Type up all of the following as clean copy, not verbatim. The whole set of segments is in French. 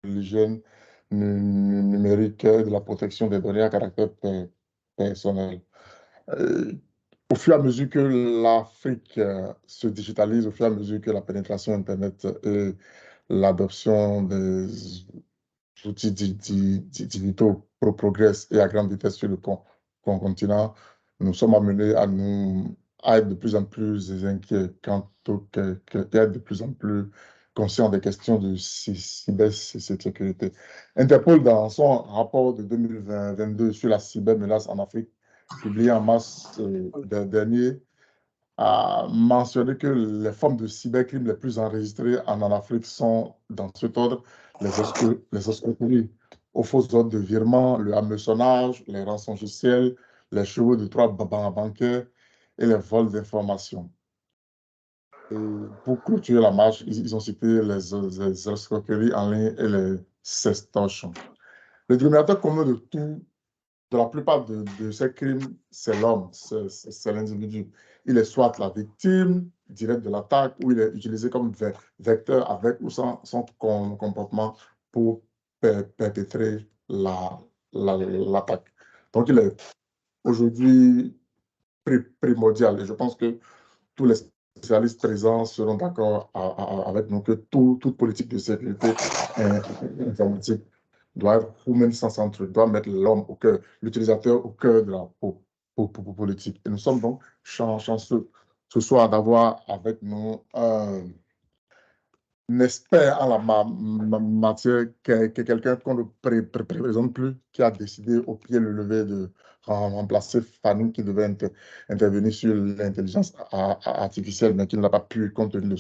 l'hygiène numérique et de la protection des données à caractère personnel. Euh, Au fur et à mesure que l'Afrique se digitalise, au fur et à mesure que la pénétration Internet et l'adoption des outils digitaux progressent et à grande vitesse sur le continent, nous sommes amenés à être de plus en plus inquiets quant et à être de plus en plus conscients des questions de cybersécurité. Interpol, dans son rapport de 2022 sur la cybermenace en Afrique, publié en mars dernier, a mentionné que les formes de cybercrime les plus enregistrées en Afrique sont, dans cet ordre, les escroqueries aux fausses ordres de virement, le hameçonnage, les rançongiciels, les chevaux de trois bancaires et les vols d'informations. Pour clôturer la marche, ils ont cité les escroqueries en ligne et les sextorsions. Le dénominateur commun de la plupart de ces crimes, c'est l'homme, c'est l'individu. Il est soit la victime directe de l'attaque ou il est utilisé comme vecteur avec ou sans son comportement pour perpétrer l'attaque. Donc, il est aujourd'hui primordial et je pense que tous les spécialistes présents seront d'accord avec nous que toute politique de sécurité informatique doit être humaine sans centre, doit mettre l'homme au cœur, l'utilisateur au cœur de la politique. Et nous sommes donc chanceux ce soir d'avoir avec nous un expert en la matière, quelqu'un qu'on ne présente plus, qui a décidé au pied levé de remplacer Fanny qui devait intervenir sur l'intelligence artificielle, mais qui n'a pas pu, compte tenu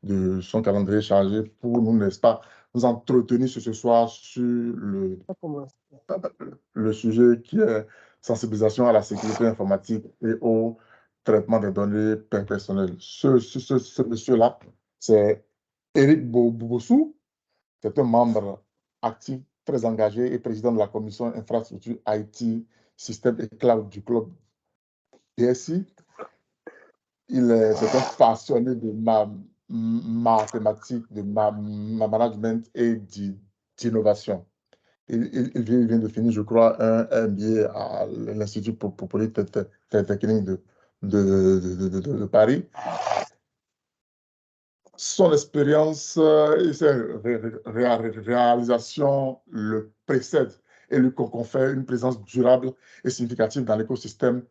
de son calendrier chargé, pour nous, n'est-ce pas, nous entretenir ce soir sur le sujet qui est sensibilisation à la sécurité informatique et au traitement des données personnelles. Ce monsieur-là, c'est Éric Bobossou, c'est un membre actif, très engagé et président de la commission infrastructure IT, système et cloud du club DSI. C'est un passionné de mathématiques, de management et d'innovation. Il vient de finir, je crois, un MBA à l'Institut Polytechnique de Paris. Son expérience et ses réalisations le précèdent et lui confèrent une présence durable et significative dans l'écosystème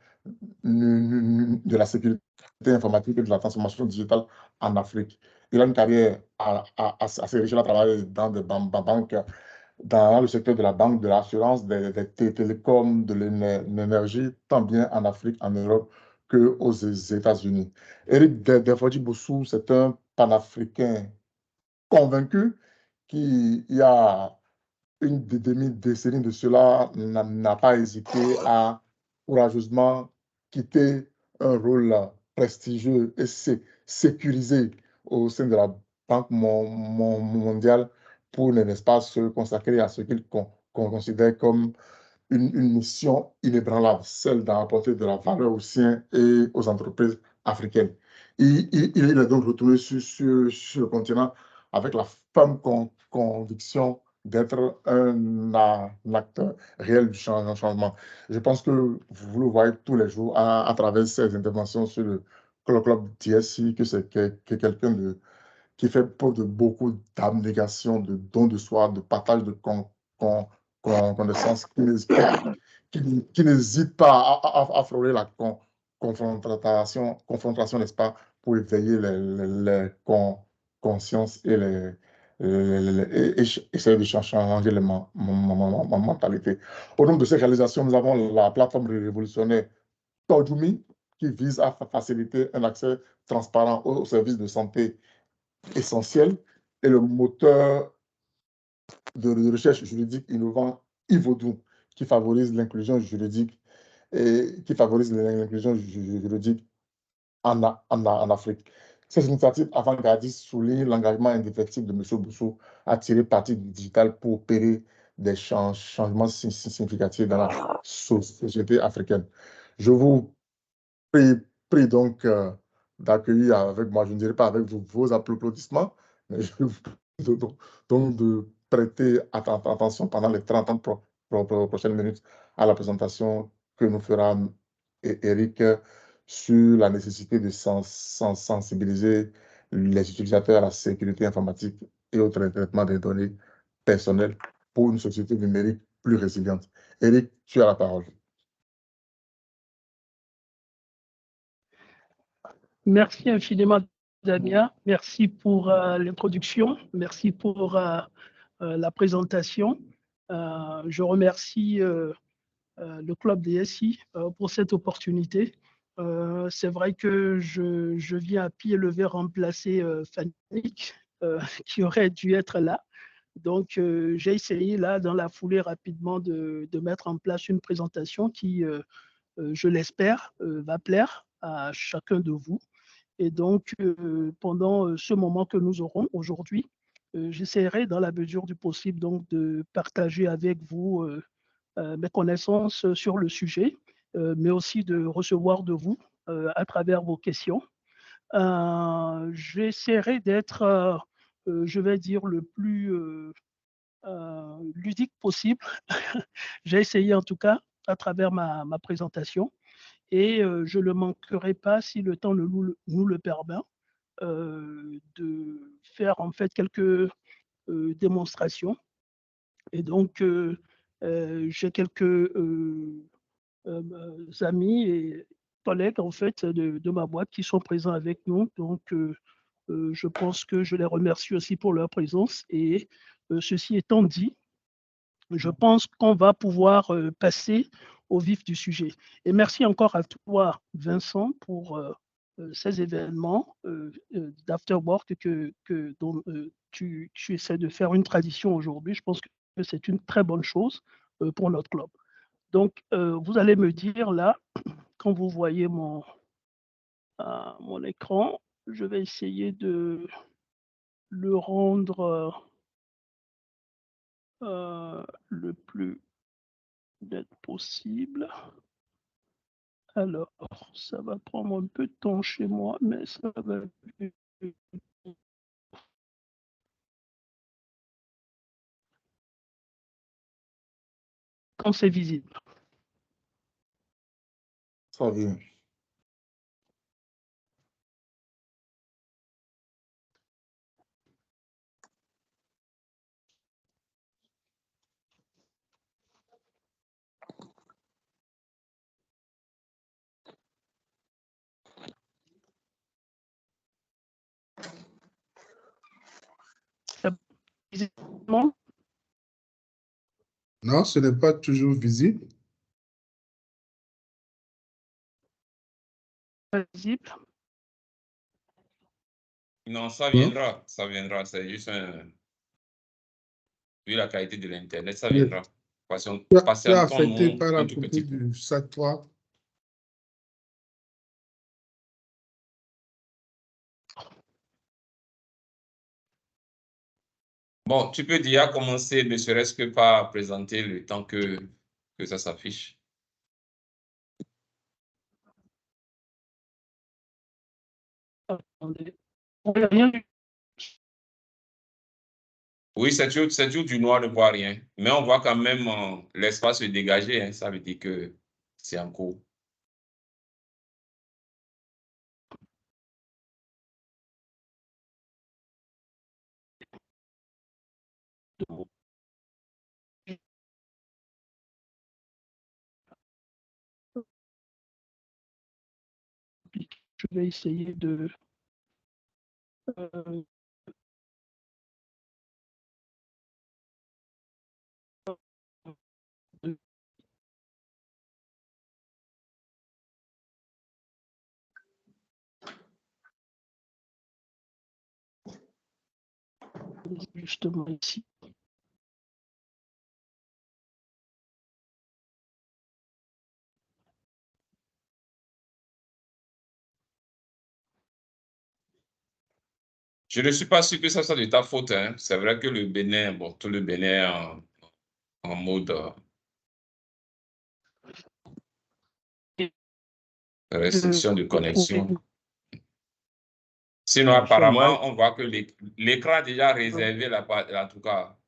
de la sécurité informatique et de la transformation digitale en Afrique. Il a une carrière assez riche. Il a travaillé dans des banques, dans le secteur de la banque, de l'assurance, des télécoms, de l'énergie, tant bien en Afrique, en Europe qu'aux États-Unis. Éric Defodji-Boussou, c'est un panafricain convaincu qui, il y a une demi-décennie de cela, n'a pas hésité à courageusement quitter un rôle prestigieux et sécurisé au sein de la Banque mondiale pour, n'est-ce pas, se consacrer à ce qu'il considère comme une mission inébranlable, celle d'apporter de la valeur aux siens et aux entreprises africaines. Il est donc retourné sur le continent avec la ferme conviction d'être un acteur réel du changement. Je pense que vous le voyez tous les jours à travers ses interventions sur le club TSI, que c'est quelqu'un qui fait preuve de beaucoup d'abnégation, de don de soi, de partage de connaissances, qui n'hésite pas à frôler la confrontation, n'est-ce pas, pour éveiller les consciences et essayer de changer les mentalités. Au nombre de ces réalisations, nous avons la plateforme révolutionnaire Todjoumi, qui vise à faciliter un accès transparent aux services de santé essentiels, et le moteur de recherche juridique innovant Ivodou, qui favorise l'inclusion juridique en Afrique. Ces initiatives avant-gardistes soulignent l'engagement indéfectible de M. Boussou à tirer parti du digital pour opérer des changements significatifs dans la société africaine. Je vous prie donc d'accueillir avec moi, je ne dirais pas avec vos applaudissements, mais je vous prie donc prêter attention pendant les 30 prochaines minutes à la présentation que nous fera Eric sur la nécessité de sensibiliser les utilisateurs à la sécurité informatique et au traitement des données personnelles pour une société numérique plus résiliente. Eric, tu as la parole. Merci infiniment, Damien. Merci pour l'introduction. Merci pour la présentation. Je remercie le Club DSI pour cette opportunité. C'est vrai que je viens à pied levé remplacer Fanny, qui aurait dû être là. Donc, j'ai essayé là, dans la foulée rapidement, de mettre en place une présentation qui, je l'espère, va plaire à chacun de vous. Et donc, pendant ce moment que nous aurons aujourd'hui, j'essaierai, dans la mesure du possible, donc, de partager avec vous mes connaissances sur le sujet, mais aussi de recevoir de vous à travers vos questions. J'essaierai d'être, je vais dire, le plus ludique possible. J'ai essayé en tout cas à travers ma présentation et je ne manquerai pas, si le temps nous le permet, de faire en fait quelques démonstrations. Et donc, j'ai quelques amis et collègues en fait de ma boîte qui sont présents avec nous. Donc, je pense que je les remercie aussi pour leur présence. Et ceci étant dit, je pense qu'on va pouvoir passer au vif du sujet. Et merci encore à toi, Vincent, pour ces événements d'afterwork dont tu essaies de faire une tradition aujourd'hui. Je pense que c'est une très bonne chose pour notre club. Donc, vous allez me dire là, quand vous voyez mon écran, je vais essayer de le rendre le plus net possible. Alors, ça va prendre un peu de temps chez moi, mais ça va. Quand c'est visible. Ça vient. Visiblement. Non, ce n'est pas toujours visible. Visible. Non, ça viendra, ça viendra. C'est juste un... Vu la qualité de l'Internet, ça viendra. Tu es affecté par la côté du SAT3. Bon, tu peux déjà commencer, ne serait-ce que par présenter le temps que ça s'affiche. Attendez. Oui, c'est toujours du noir, on ne voit rien. Mais on voit quand même l'espace se dégager. Hein, ça veut dire que c'est en cours. Je vais essayer de justement ici. Je ne suis pas sûr que ça soit de ta faute. Hein. C'est vrai que le Bénin, bon, tout le Bénin en mode restriction de connexion. Sinon, apparemment, on voit que l'écran est déjà réservé, en tout cas,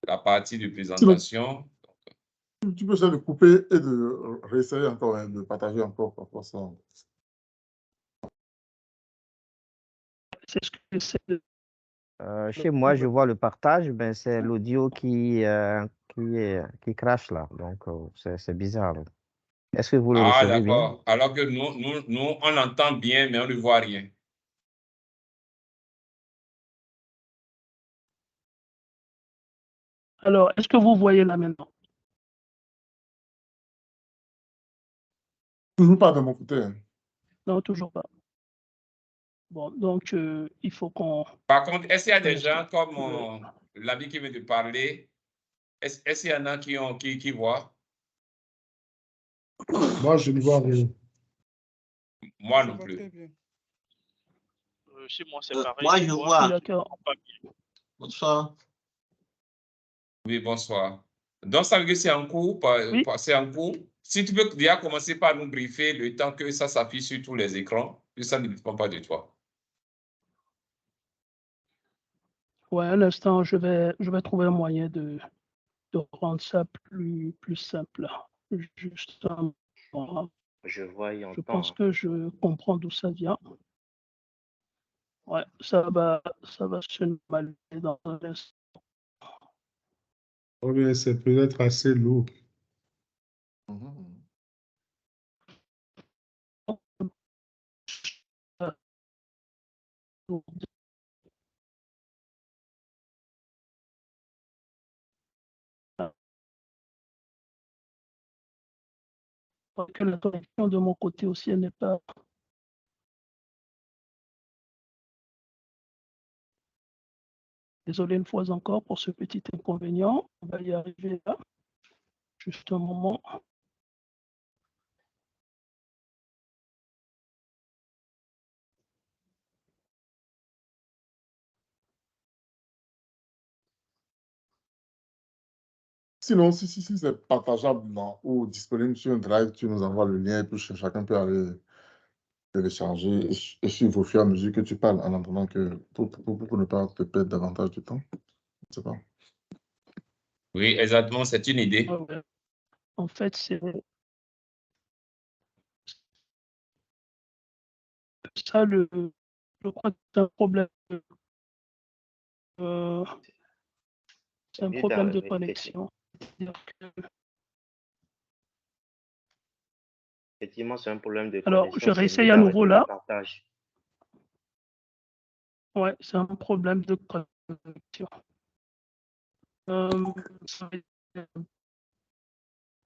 la partie de présentation. Tu peux essayer de couper et de réessayer encore, hein, de partager encore parfois ça. C'est ce que j'essaie de... Chez moi, je vois le partage, mais c'est l'audio qui crache là. Donc, c'est bizarre. Est-ce que vous le recevez bien? D'accord. Alors que nous, on entend bien, mais on ne voit rien. Alors, est-ce que vous voyez là maintenant? Toujours pas de mon côté. Hein. Non, toujours pas. Bon, donc, il faut qu'on... Par contre, est-ce qu'il y a des gens comme l'ami qui vient de parler? Est-ce qu'il y en a qui voient? Moi, je ne vois rien. Moi non plus. Chez moi, c'est pareil. Moi, je vois. D'accord. Bonsoir. Oui, bonsoir. Donc, ça veut dire que c'est en cours, Oui. c'est en cours. Si tu peux déjà commencer par nous briefer le temps que ça s'affiche sur tous les écrans, que ça ne dépend pas de toi. Ouais, un instant, je vais trouver un moyen de rendre ça plus simple. Juste un moment. Je vois et Je entends. pense que je comprends d'où ça vient. Ouais, ça va se normaliser dans un instant. Oh, bien, c'est peut-être assez lourd. Parce que la connexion de mon côté aussi, elle n'est pas... Désolé une fois encore pour ce petit inconvénient. On va y arriver là. Juste un moment. Sinon, si c'est partageable ou disponible sur un drive, tu nous envoies le lien et puis chacun peut aller télécharger et suivre au fur et à mesure que tu parles en attendant que pour ne pas te perdre davantage de temps. Je sais pas. Oui, exactement, c'est une idée. Ouais. En fait, c'est ça je crois que c'est un problème. C'est un problème de connexion. Effectivement, c'est un problème de Alors, connexion. je réessaye à nouveau là. Ouais, c'est un problème de connexion. Ça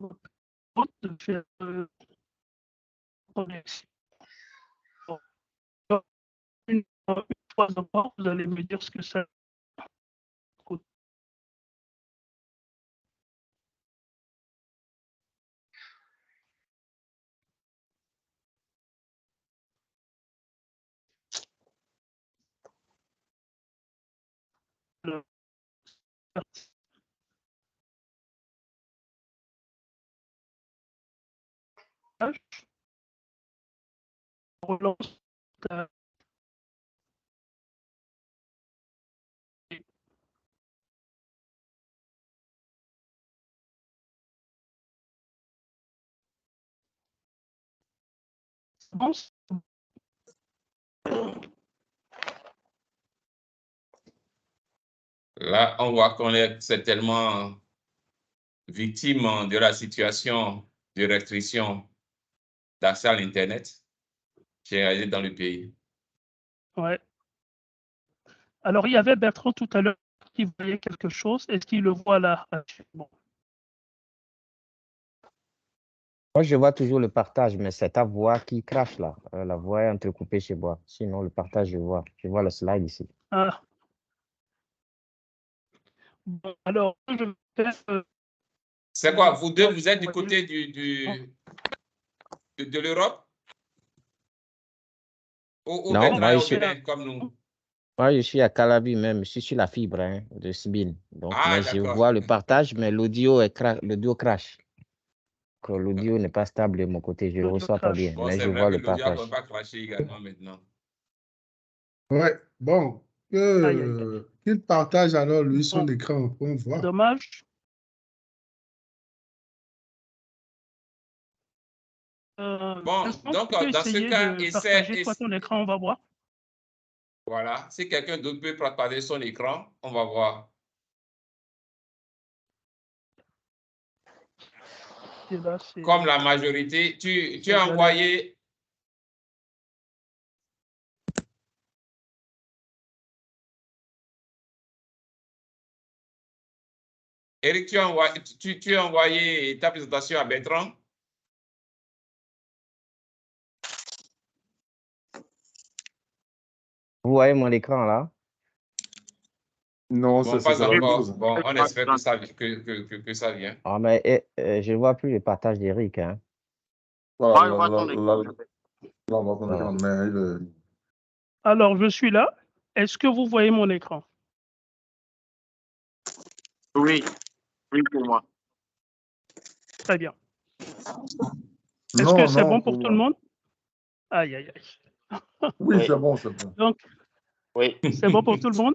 va être de faire connexion. Une fois encore, vous allez me dire ce que ça coûte. Relance. Bon, Là, on voit qu'on est certainement victime de la situation de restriction d'accès à l'Internet généralisée dans le pays. ouais. Alors, il y avait Bertrand tout à l'heure qui voyait quelque chose. Est-ce qu'il le voit là? Bon. Moi, je vois toujours le partage, mais c'est ta voix qui crache là. La voix est entrecoupée chez moi. Sinon, le partage, je vois. Je vois le slide ici. Ah. Bon, alors, je vais faire... C'est quoi? Vous deux, vous êtes du côté de l'Europe? Ou Non, Bertrand moi, est au Bénin, comme nous? Moi, je suis à Calabi même. Je suis sur la fibre de Sibin. Donc, mais je d'accord. vois le partage, mais l'audio crash. L'audio n'est pas stable de mon côté. Je ne le reçois pas bien. Bon, Mais c'est je vrai vois que le l'audio ne partage. peut pas cracher également maintenant. Ouais, bon. qu'il partage alors lui son écran pour voir. Dommage. Bon, donc dans ce cas, essaie toi ton écran, on va voir. Voilà, si quelqu'un d'autre peut partager son écran, on va voir. Là, comme la majorité, tu as envoyé. Eric, tu as envoyé ta présentation à Bertrand? Vous voyez mon écran là? Non, bon, pas encore. Bon, on espère que ça vient. Ah, mais je ne vois plus le partage d'Eric. Hein. Alors, je suis là. Est-ce que vous voyez mon écran? Oui, oui pour moi. Très bien. Est-ce que c'est bon pour tout le monde? Aïe, aïe, aïe. Oui, c'est bon, c'est bon. Donc, oui. C'est bon pour tout le monde?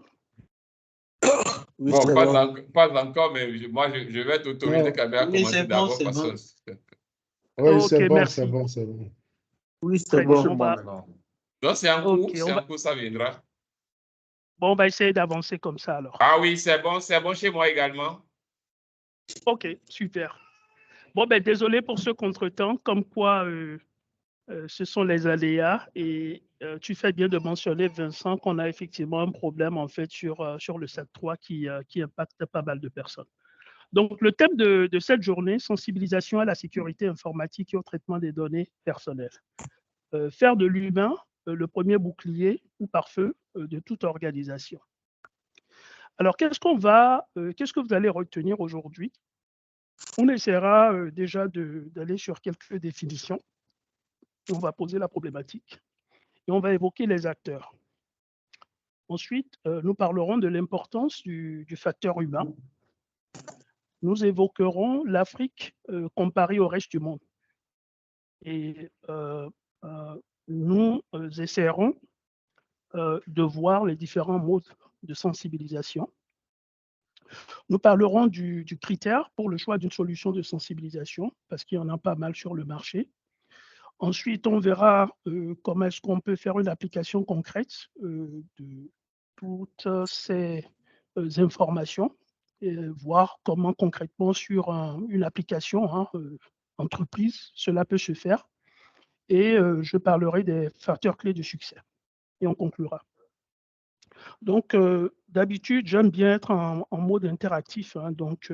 Oui, bon, pas encore, mais moi, je vais t'autoriser quand même à commencer d'abord. Oui, c'est bon, merci. c'est bon, c'est bon. Oui, c'est bon. Donc, c'est en cours, ça viendra. Bon, on va essayer d'avancer comme ça alors. Ah oui, c'est bon chez moi également. Ok, super. Bon, ben désolé pour ce contretemps, comme quoi ce sont les aléas et tu fais bien de mentionner, Vincent, qu'on a effectivement un problème en fait sur le SAT3 qui impacte pas mal de personnes. Donc, le thème de cette journée, sensibilisation à la sécurité informatique et au traitement des données personnelles. Faire de l'humain le premier bouclier ou pare-feu de toute organisation. Alors, qu'est-ce que vous allez retenir aujourd'hui? On essaiera déjà d'aller sur quelques définitions. On va poser la problématique et on va évoquer les acteurs. Ensuite, nous parlerons de l'importance du facteur humain. Nous évoquerons l'Afrique comparée au reste du monde. Et nous essaierons de voir les différents modes de sensibilisation. Nous parlerons du critère pour le choix d'une solution de sensibilisation, parce qu'il y en a pas mal sur le marché. Ensuite, on verra comment est-ce qu'on peut faire une application concrète de toutes ces informations et voir comment concrètement sur une application entreprise, cela peut se faire. Et je parlerai des facteurs clés de succès. Et on conclura. Donc, d'habitude, j'aime bien être en mode interactif. Hein, donc,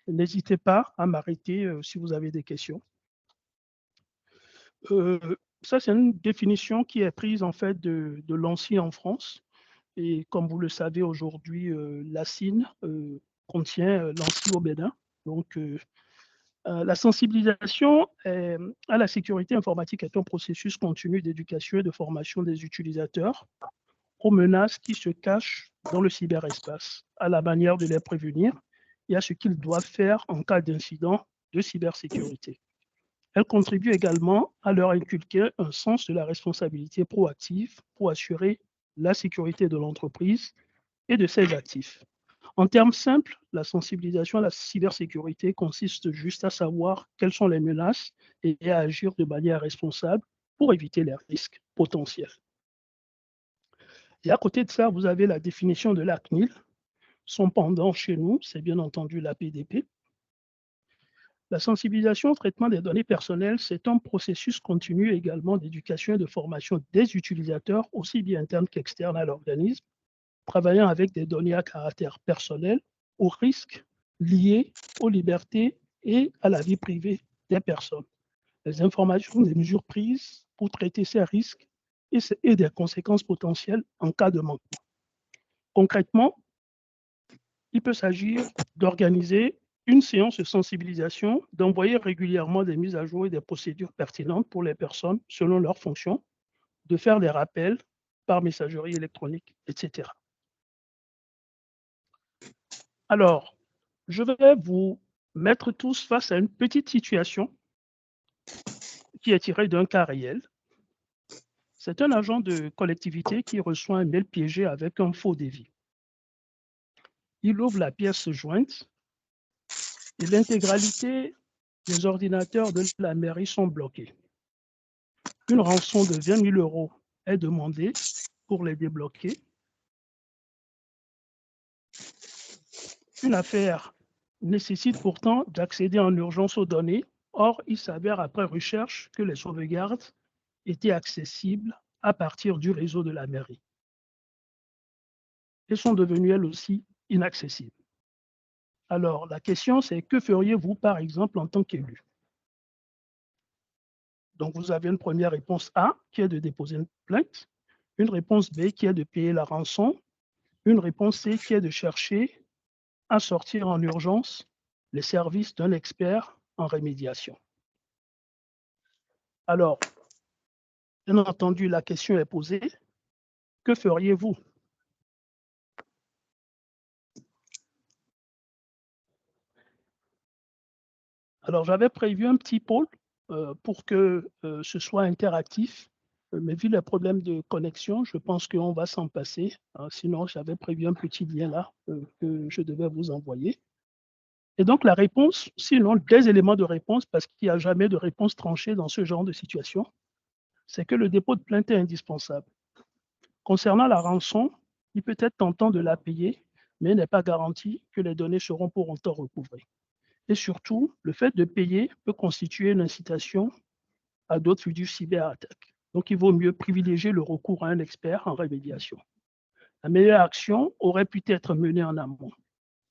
n'hésitez pas à m'arrêter si vous avez des questions. Ça, c'est une définition qui est prise en fait de l'ANSSI en France. Et comme vous le savez aujourd'hui, l'ASIN contient l'ANSSI au Bénin. Donc, la sensibilisation à la sécurité informatique est un processus continu d'éducation et de formation des utilisateurs aux menaces qui se cachent dans le cyberespace, à la manière de les prévenir et à ce qu'ils doivent faire en cas d'incident de cybersécurité. Elle contribue également à leur inculquer un sens de la responsabilité proactive pour assurer la sécurité de l'entreprise et de ses actifs. En termes simples, la sensibilisation à la cybersécurité consiste juste à savoir quelles sont les menaces et à agir de manière responsable pour éviter les risques potentiels. Et à côté de ça, vous avez la définition de la CNIL. Son pendant chez nous, c'est bien entendu la PDP. La sensibilisation au traitement des données personnelles, c'est un processus continu également d'éducation et de formation des utilisateurs, aussi bien internes qu'externes à l'organisme, travaillant avec des données à caractère personnel, aux risques liés aux libertés et à la vie privée des personnes. Les informations des mesures prises pour traiter ces risques et des conséquences potentielles en cas de manquement. Concrètement, il peut s'agir d'organiser une séance de sensibilisation, d'envoyer régulièrement des mises à jour et des procédures pertinentes pour les personnes selon leurs fonctions, de faire des rappels par messagerie électronique, etc. Alors, je vais vous mettre tous face à une petite situation qui est tirée d'un cas réel. C'est un agent de collectivité qui reçoit un mail piégé avec un faux devis. Il ouvre la pièce jointe et l'intégralité des ordinateurs de la mairie sont bloqués. Une rançon de 20 000 € est demandée pour les débloquer. Une affaire nécessite pourtant d'accéder en urgence aux données. Or, il s'avère après recherche que les sauvegardes étaient accessibles à partir du réseau de la mairie et sont devenues elles aussi inaccessibles. Alors, la question, c'est que feriez-vous, par exemple, en tant qu'élu? Donc, vous avez une première réponse A, qui est de déposer une plainte, une réponse B, qui est de payer la rançon, une réponse C, qui est de chercher à sortir en urgence les services d'un expert en rémédiation. Alors, bien entendu, la question est posée, que feriez-vous? Alors, j'avais prévu un petit poll pour que ce soit interactif, mais vu les problèmes de connexion, je pense qu'on va s'en passer. Sinon, j'avais prévu un petit lien là que je devais vous envoyer. Et donc, la réponse, sinon des éléments de réponse, parce qu'il n'y a jamais de réponse tranchée dans ce genre de situation, c'est que le dépôt de plainte est indispensable. Concernant la rançon, il peut être tentant de la payer, mais il n'est pas garanti que les données seront pour autant recouvrées. Et surtout, le fait de payer peut constituer une incitation à d'autres du cyberattaques. Donc, il vaut mieux privilégier le recours à un expert en rémédiation. La meilleure action aurait pu être menée en amont.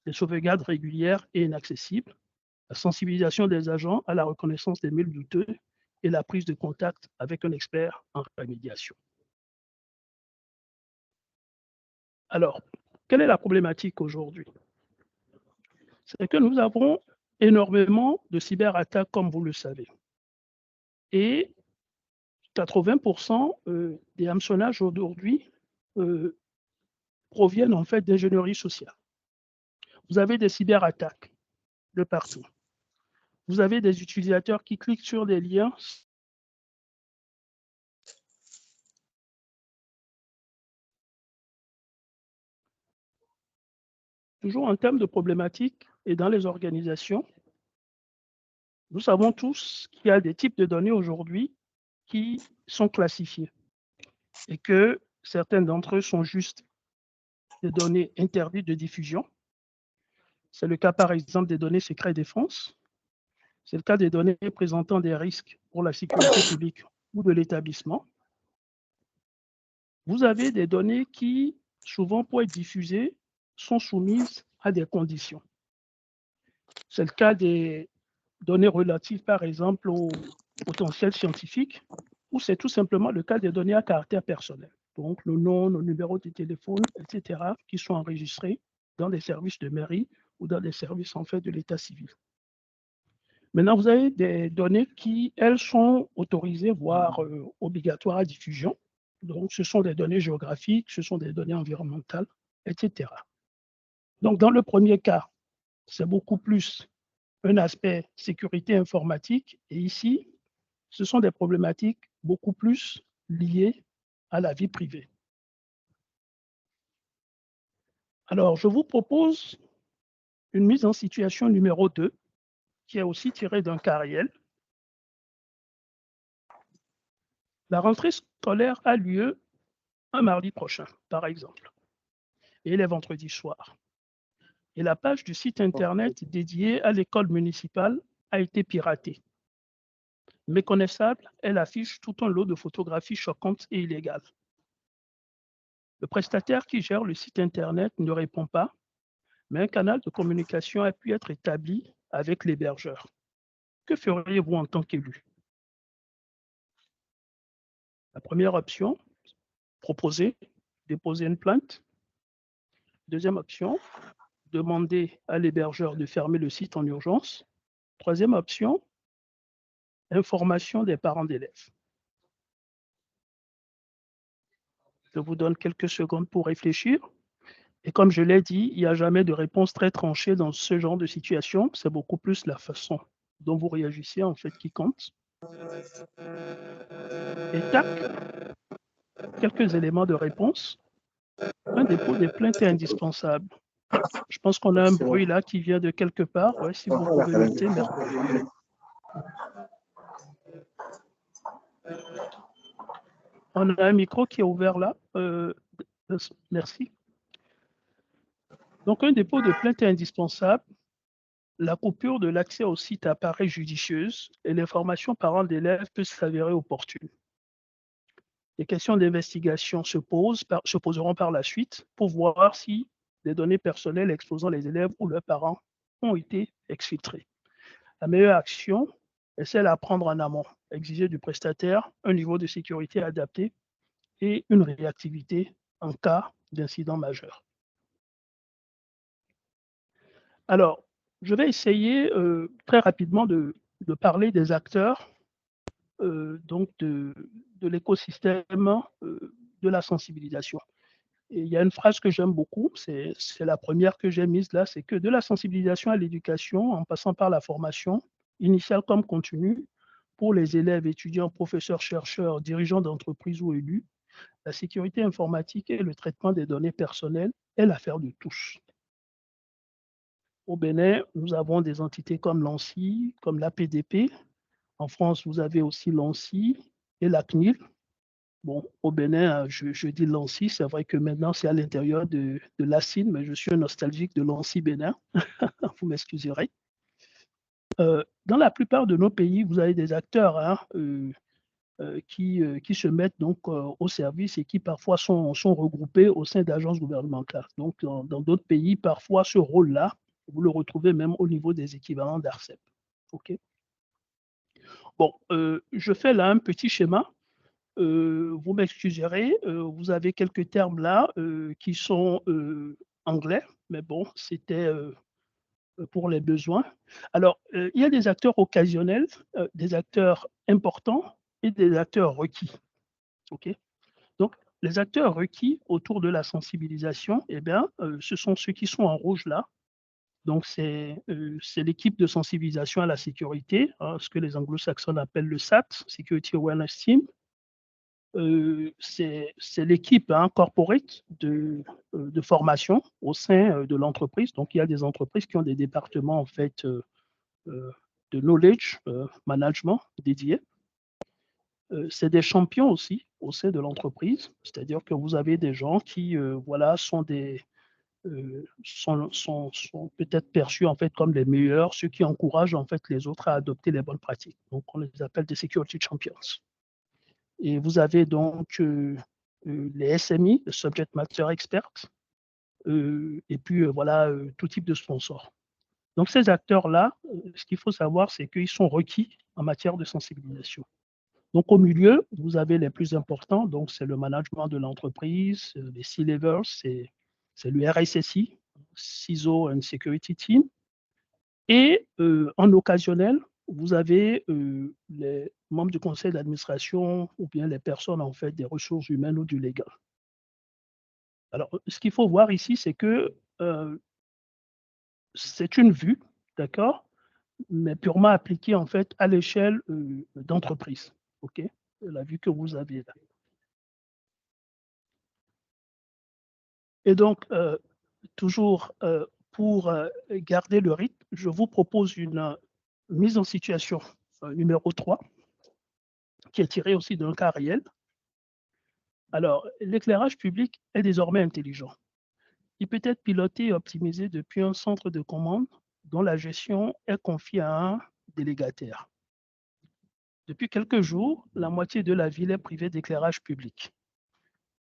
Des sauvegardes régulières et inaccessibles, la sensibilisation des agents à la reconnaissance des mails douteux et la prise de contact avec un expert en rémédiation. Alors, quelle est la problématique aujourd'hui? C'est que nous avons énormément de cyberattaques, comme vous le savez. Et 80% des hameçonnages aujourd'hui proviennent en fait d'ingénierie sociale. Vous avez des cyberattaques de partout. Vous avez des utilisateurs qui cliquent sur des liens toujours en termes de problématiques et dans les organisations. Nous savons tous qu'il y a des types de données aujourd'hui qui sont classifiées et que certaines d'entre eux sont juste des données interdites de diffusion. C'est le cas, par exemple, des données secret défense. C'est le cas des données présentant des risques pour la sécurité publique ou de l'établissement. Vous avez des données qui, souvent pour être diffusées, sont soumises à des conditions. C'est le cas des données relatives, par exemple, au potentiel scientifique, ou c'est tout simplement le cas des données à caractère personnel. Donc, le nom, nos numéros de téléphone, etc., qui sont enregistrés dans des services de mairie ou dans des services, en fait, de l'état civil. Maintenant, vous avez des données qui, elles, sont autorisées, voire obligatoires à diffusion. Donc, ce sont des données géographiques, ce sont des données environnementales, etc. Donc, dans le premier cas, c'est beaucoup plus un aspect sécurité informatique. Et ici, ce sont des problématiques beaucoup plus liées à la vie privée. Alors, je vous propose une mise en situation numéro 2, qui est aussi tirée d'un cas réel. La rentrée scolaire a lieu un mardi prochain, par exemple, et il est vendredi soir. Et la page du site Internet dédiée à l'école municipale a été piratée. Méconnaissable, elle affiche tout un lot de photographies choquantes et illégales. Le prestataire qui gère le site Internet ne répond pas, mais un canal de communication a pu être établi avec l'hébergeur. Que feriez-vous en tant qu'élu? La première option, proposer, déposer une plainte. Deuxième option, demander à l'hébergeur de fermer le site en urgence. Troisième option, information des parents d'élèves. Je vous donne quelques secondes pour réfléchir. Et comme je l'ai dit, il n'y a jamais de réponse très tranchée dans ce genre de situation. C'est beaucoup plus la façon dont vous réagissez, en fait, qui compte. Et tac, quelques éléments de réponse. Un dépôt des plaintes est indispensable. Je pense qu'on a un bruit là qui vient de quelque part. Ouais, si vous pouvez noter, merci. On a un micro qui est ouvert là. Merci. Donc, un dépôt de plainte est indispensable. La coupure de l'accès au site apparaît judicieuse et l'information parents d'élèves peut s'avérer opportune. Les questions d'investigation se poseront par la suite pour voir si les données personnelles exposant les élèves ou leurs parents ont été exfiltrées. La meilleure action est celle à prendre en amont, exiger du prestataire un niveau de sécurité adapté et une réactivité en cas d'incident majeur. Alors, je vais essayer très rapidement de parler des acteurs donc de l'écosystème de la sensibilisation. Et il y a une phrase que j'aime beaucoup, c'est la première que j'ai mise là, c'est que de la sensibilisation à l'éducation, en passant par la formation, initiale comme continue, pour les élèves, étudiants, professeurs, chercheurs, dirigeants d'entreprises ou élus, la sécurité informatique et le traitement des données personnelles est l'affaire de tous. Au Bénin, nous avons des entités comme l'ANSSI, comme l'APDP. En France, vous avez aussi l'ANSSI et la CNIL. Bon, au Bénin, je dis l'ANSSI, c'est vrai que maintenant c'est à l'intérieur de l'ACIN, mais je suis un nostalgique de l'ANSSI Bénin, vous m'excuserez. Dans la plupart de nos pays, vous avez des acteurs hein, qui se mettent donc au service et qui parfois sont regroupés au sein d'agences gouvernementales. Donc, dans d'autres pays, parfois ce rôle-là, vous le retrouvez même au niveau des équivalents d'ARCEP. OK. Bon, je fais là un petit schéma. Vous m'excuserez, vous avez quelques termes là qui sont anglais, mais bon, c'était pour les besoins. Alors, il y a des acteurs occasionnels, des acteurs importants et des acteurs requis. OK? Donc, les acteurs requis autour de la sensibilisation, eh bien, ce sont ceux qui sont en rouge là. Donc, c'est l'équipe de sensibilisation à la sécurité, hein, ce que les anglo-saxons appellent le SAT, Security Awareness Team. C'est l'équipe hein, corporate de formation au sein de l'entreprise. Donc, il y a des entreprises qui ont des départements en fait de knowledge management dédiés. C'est des champions aussi au sein de l'entreprise, c'est-à-dire que vous avez des gens qui voilà, sont peut-être perçus en fait comme les meilleurs, ceux qui encouragent en fait les autres à adopter les bonnes pratiques. Donc, on les appelle des security champions. Et vous avez donc les SMI, les subject matter experts, et puis voilà, tout type de sponsors. Donc, ces acteurs-là, ce qu'il faut savoir, c'est qu'ils sont requis en matière de sensibilisation. Donc, au milieu, vous avez les plus importants. Donc, c'est le management de l'entreprise, les C-levels, c'est le RSSI, CISO and Security Team. Et en occasionnel, vous avez les membres du conseil d'administration ou bien les personnes en fait des ressources humaines ou du légal. Alors, ce qu'il faut voir ici, c'est que c'est une vue, d'accord, mais purement appliquée en fait à l'échelle d'entreprise. OK? La vue que vous avez là. Et donc, toujours pour garder le rythme, je vous propose une mise en situation numéro 3, qui est tirée aussi d'un cas réel. Alors, l'éclairage public est désormais intelligent. Il peut être piloté et optimisé depuis un centre de commande dont la gestion est confiée à un délégataire. Depuis quelques jours, la moitié de la ville est privée d'éclairage public.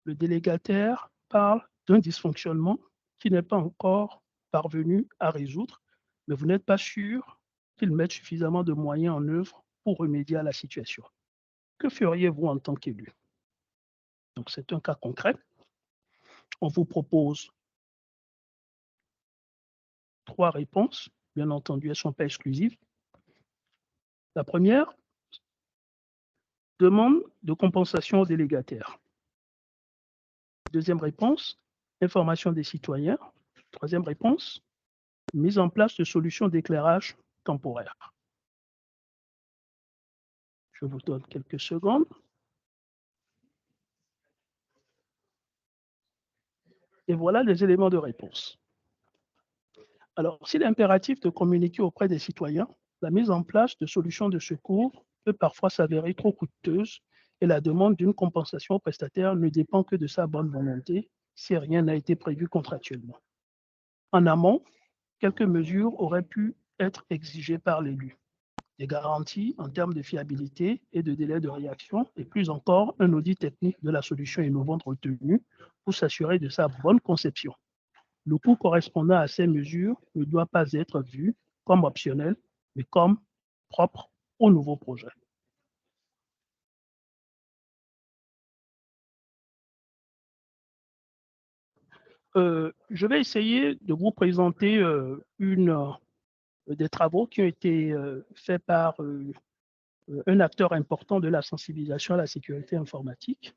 Le délégataire parle d'un dysfonctionnement qui n'est pas encore parvenu à résoudre, mais vous n'êtes pas sûr qu'il mette suffisamment de moyens en œuvre pour remédier à la situation. Que feriez-vous en tant qu'élu? Donc, c'est un cas concret. On vous propose 3 réponses. Bien entendu, elles ne sont pas exclusives. La première, demande de compensation au délégataire. Deuxième réponse, information des citoyens. Troisième réponse, mise en place de solutions d'éclairage temporaire. Je vous donne quelques secondes. Et voilà les éléments de réponse. Alors, s'il est impératif de communiquer auprès des citoyens, la mise en place de solutions de secours peut parfois s'avérer trop coûteuse et la demande d'une compensation au prestataire ne dépend que de sa bonne volonté si rien n'a été prévu contractuellement. En amont, quelques mesures auraient pu être exigées par l'élu. Des garanties en termes de fiabilité et de délai de réaction, et plus encore, un audit technique de la solution innovante retenue pour s'assurer de sa bonne conception. Le coût correspondant à ces mesures ne doit pas être vu comme optionnel, mais comme propre au nouveau projet. Je vais essayer de vous présenter des travaux qui ont été faits par un acteur important de la sensibilisation à la sécurité informatique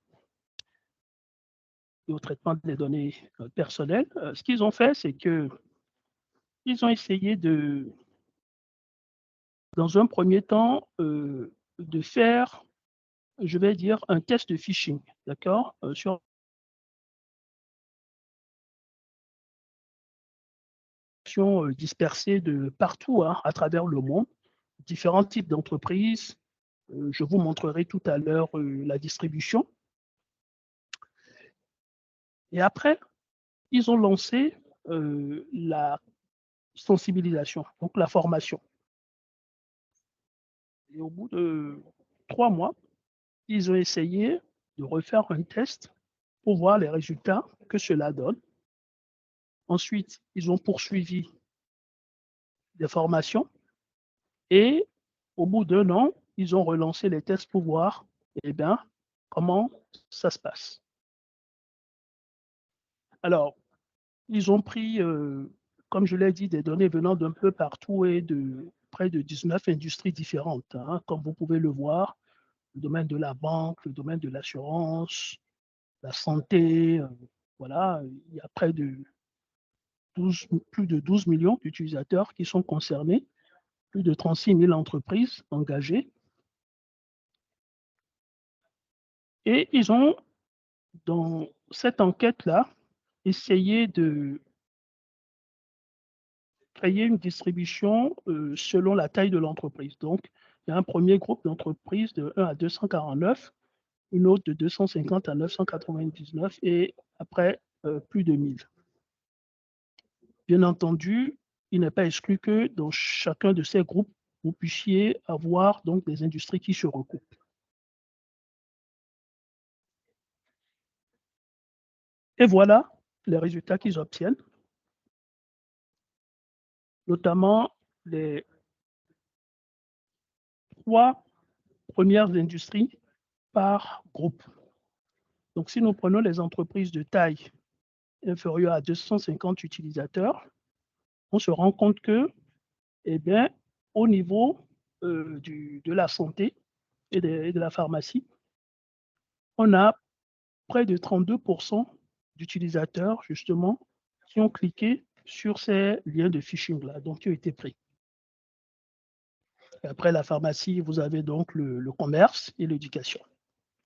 et au traitement des données personnelles. Ce qu'ils ont fait, c'est qu'ils ont essayé de, dans un premier temps, de faire, je vais dire, un test de phishing, d'accord, sur dispersées de partout à travers le monde, différents types d'entreprises. Je vous montrerai tout à l'heure la distribution. Et après, ils ont lancé la sensibilisation, donc la formation. Et au bout de 3 mois, ils ont essayé de refaire un test pour voir les résultats que cela donne. Ensuite, ils ont poursuivi des formations et au bout d'1 an, ils ont relancé les tests pour voir comment ça se passe. Alors, ils ont pris, comme je l'ai dit, des données venant d'un peu partout et de près de 19 industries différentes, comme vous pouvez le voir, le domaine de la banque, le domaine de l'assurance, la santé, voilà, il y a plus de 12 millions d'utilisateurs qui sont concernés, plus de 36 000 entreprises engagées. Et ils ont, dans cette enquête-là, essayé de créer une distribution selon la taille de l'entreprise. Donc, il y a un premier groupe d'entreprises de 1 à 249, une autre de 250 à 999 et après plus de 1000. Bien entendu, il n'est pas exclu que dans chacun de ces groupes, vous puissiez avoir donc des industries qui se recoupent. Et voilà les résultats qu'ils obtiennent, notamment les 3 premières industries par groupe. Donc, si nous prenons les entreprises de taille inférieure à 250 utilisateurs, on se rend compte que, au niveau de la santé et de la pharmacie, on a près de 32% d'utilisateurs, justement, qui ont cliqué sur ces liens de phishing-là, donc qui ont été pris. Et après la pharmacie, vous avez donc le commerce et l'éducation.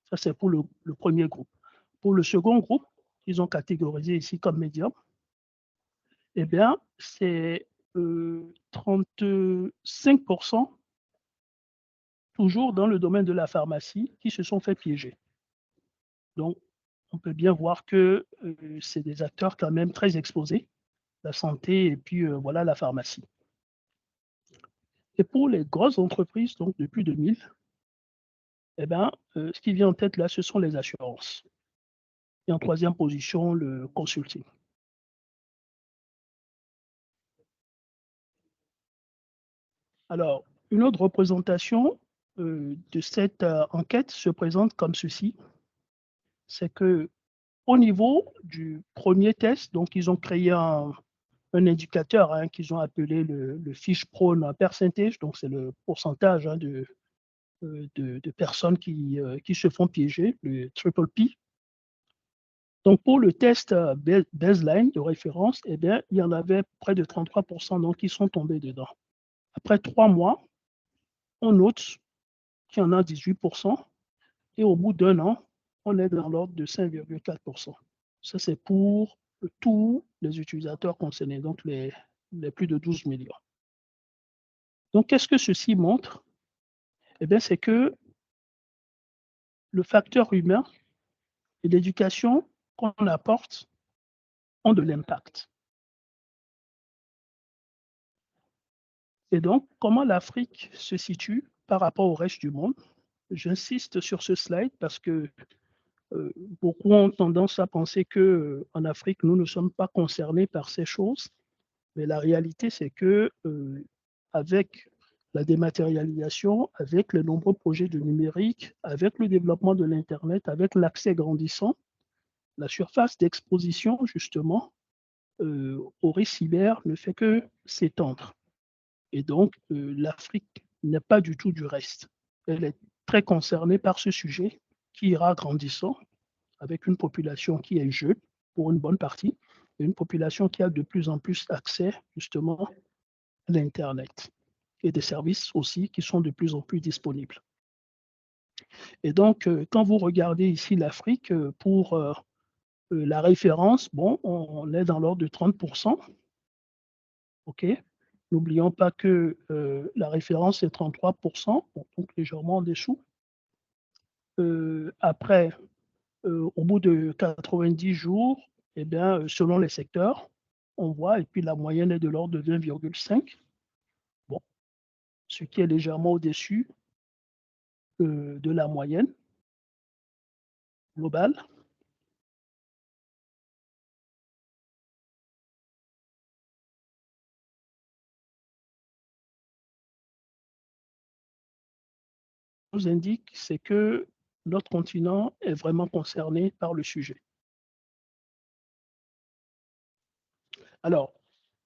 Ça, c'est pour le premier groupe. Pour le second groupe, ils ont catégorisé ici comme médium. C'est 35% toujours dans le domaine de la pharmacie qui se sont fait piéger. Donc, on peut bien voir que c'est des acteurs quand même très exposés, la santé et puis voilà la pharmacie. Et pour les grosses entreprises, donc de plus de 1000, ce qui vient en tête là, ce sont les assurances. Et en troisième position, le consulting. Alors, une autre représentation de cette enquête se présente comme ceci. C'est que au niveau du premier test, donc ils ont créé un indicateur qu'ils ont appelé le Fish Prone Percentage, donc c'est le pourcentage de personnes qui se font piéger, le triple P. Donc pour le test baseline de référence, il y en avait près de 33% donc, qui sont tombés dedans. Après 3 mois, on note qu'il y en a 18%, et au bout d'1 an, on est dans l'ordre de 5,4%. Ça, c'est pour tous les utilisateurs concernés, donc les plus de 12 millions. Donc, qu'est-ce que ceci montre? Eh bien, c'est que le facteur humain et l'éducation qu'on apporte ont de l'impact. Et donc, comment l'Afrique se situe par rapport au reste du monde? J'insiste sur ce slide parce que beaucoup ont tendance à penser qu'en Afrique, nous ne sommes pas concernés par ces choses. Mais la réalité, c'est que avec la dématérialisation, avec les nombreux projets de numérique, avec le développement de l'Internet, avec l'accès grandissant, la surface d'exposition, justement, au risque cyber ne fait que s'étendre. Et donc, l'Afrique n'est pas du tout du reste. Elle est très concernée par ce sujet qui ira grandissant avec une population qui est jeune pour une bonne partie et une population qui a de plus en plus accès justement à l'Internet et des services aussi qui sont de plus en plus disponibles. Et donc, quand vous regardez ici l'Afrique, pour la référence, bon, on est dans l'ordre de 30%. OK. N'oublions pas que la référence est 33%, donc légèrement en dessous. Après, au bout de 90 jours, eh bien, selon les secteurs, on voit, et puis la moyenne est de l'ordre de 20,5. Bon, ce qui est légèrement au-dessus de la moyenne globale. Nous indique, c'est que notre continent est vraiment concerné par le sujet. Alors,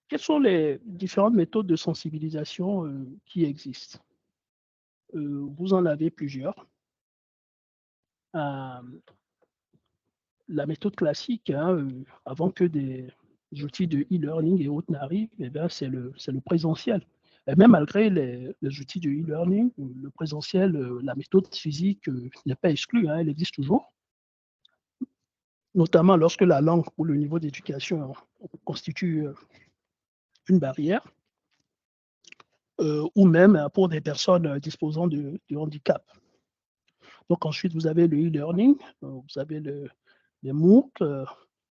quelles sont les différentes méthodes de sensibilisation qui existent? Vous en avez plusieurs. La méthode classique, hein, avant que des outils de e-learning et autres n'arrivent, eh c'est le présentiel. Et même malgré les outils de e-learning, le présentiel, la méthode physique n'est pas exclue, hein, elle existe toujours, notamment lorsque la langue ou le niveau d'éducation constitue une barrière, ou même pour des personnes disposant de handicap. Donc ensuite, vous avez le e-learning, vous avez les MOOC,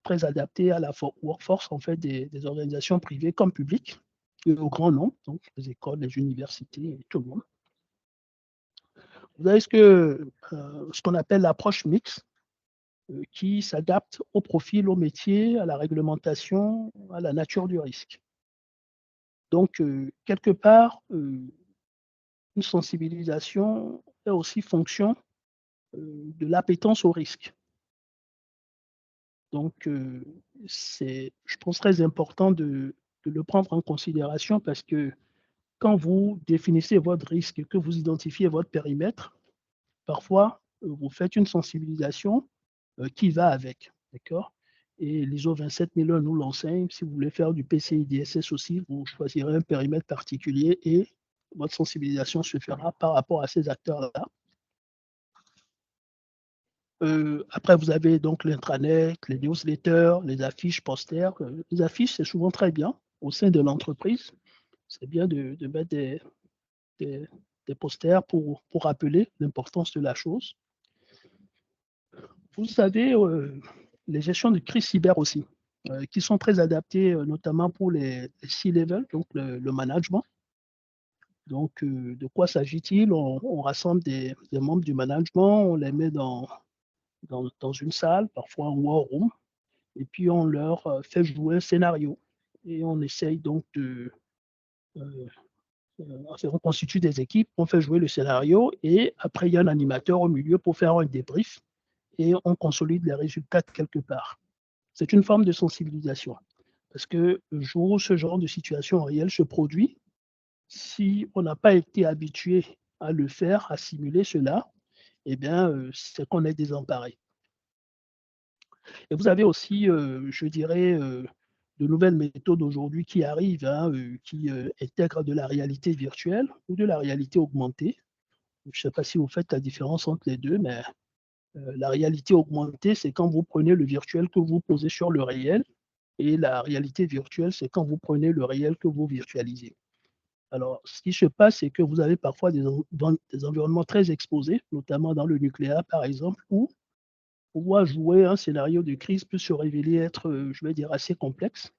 très adaptés à la workforce en fait, des organisations privées comme publiques, et au grand nombre, donc les écoles, les universités, et tout le monde. Vous avez ce qu'on appelle l'approche mixte, qui s'adapte au profil, au métier, à la réglementation, à la nature du risque. Donc, quelque part, une sensibilisation est aussi fonction de l'appétence au risque. Donc, c'est, je pense, très important de le prendre en considération parce que quand vous définissez votre risque et que vous identifiez votre périmètre, parfois, vous faites une sensibilisation qui va avec, d'accord? Et l'ISO 27001 nous l'enseigne. Si vous voulez faire du PCI DSS aussi, vous choisirez un périmètre particulier et votre sensibilisation se fera par rapport à ces acteurs-là. Après, vous avez donc l'intranet, les newsletters, les affiches, posters. Les affiches, c'est souvent très bien au sein de l'entreprise. C'est bien de mettre des posters pour rappeler l'importance de la chose. Vous avez les gestions de crise cyber aussi, qui sont très adaptées, notamment pour les C-level, donc le management. Donc, de quoi s'agit-il? On rassemble des membres du management, on les met dans une salle, parfois un war room, et puis on leur fait jouer un scénario. Et on essaye donc on constitue des équipes, on fait jouer le scénario, et après, il y a un animateur au milieu pour faire un débrief, et on consolide les résultats quelque part. C'est une forme de sensibilisation. Parce que le jour où ce genre de situation réelle se produit, si on n'a pas été habitué à le faire, à simuler cela, eh bien, c'est qu'on est désemparé. Et vous avez aussi, je dirais, de nouvelles méthodes aujourd'hui qui arrivent, hein, qui intègrent de la réalité virtuelle ou de la réalité augmentée. Je ne sais pas si vous faites la différence entre les deux, mais la réalité augmentée, c'est quand vous prenez le virtuel que vous posez sur le réel Et la réalité virtuelle, c'est quand vous prenez le réel que vous virtualisez. Alors, ce qui se passe, c'est que vous avez parfois des environnements très exposés, notamment dans le nucléaire, par exemple, où pouvoir jouer un scénario de crise peut se révéler être, je vais dire, assez complexe.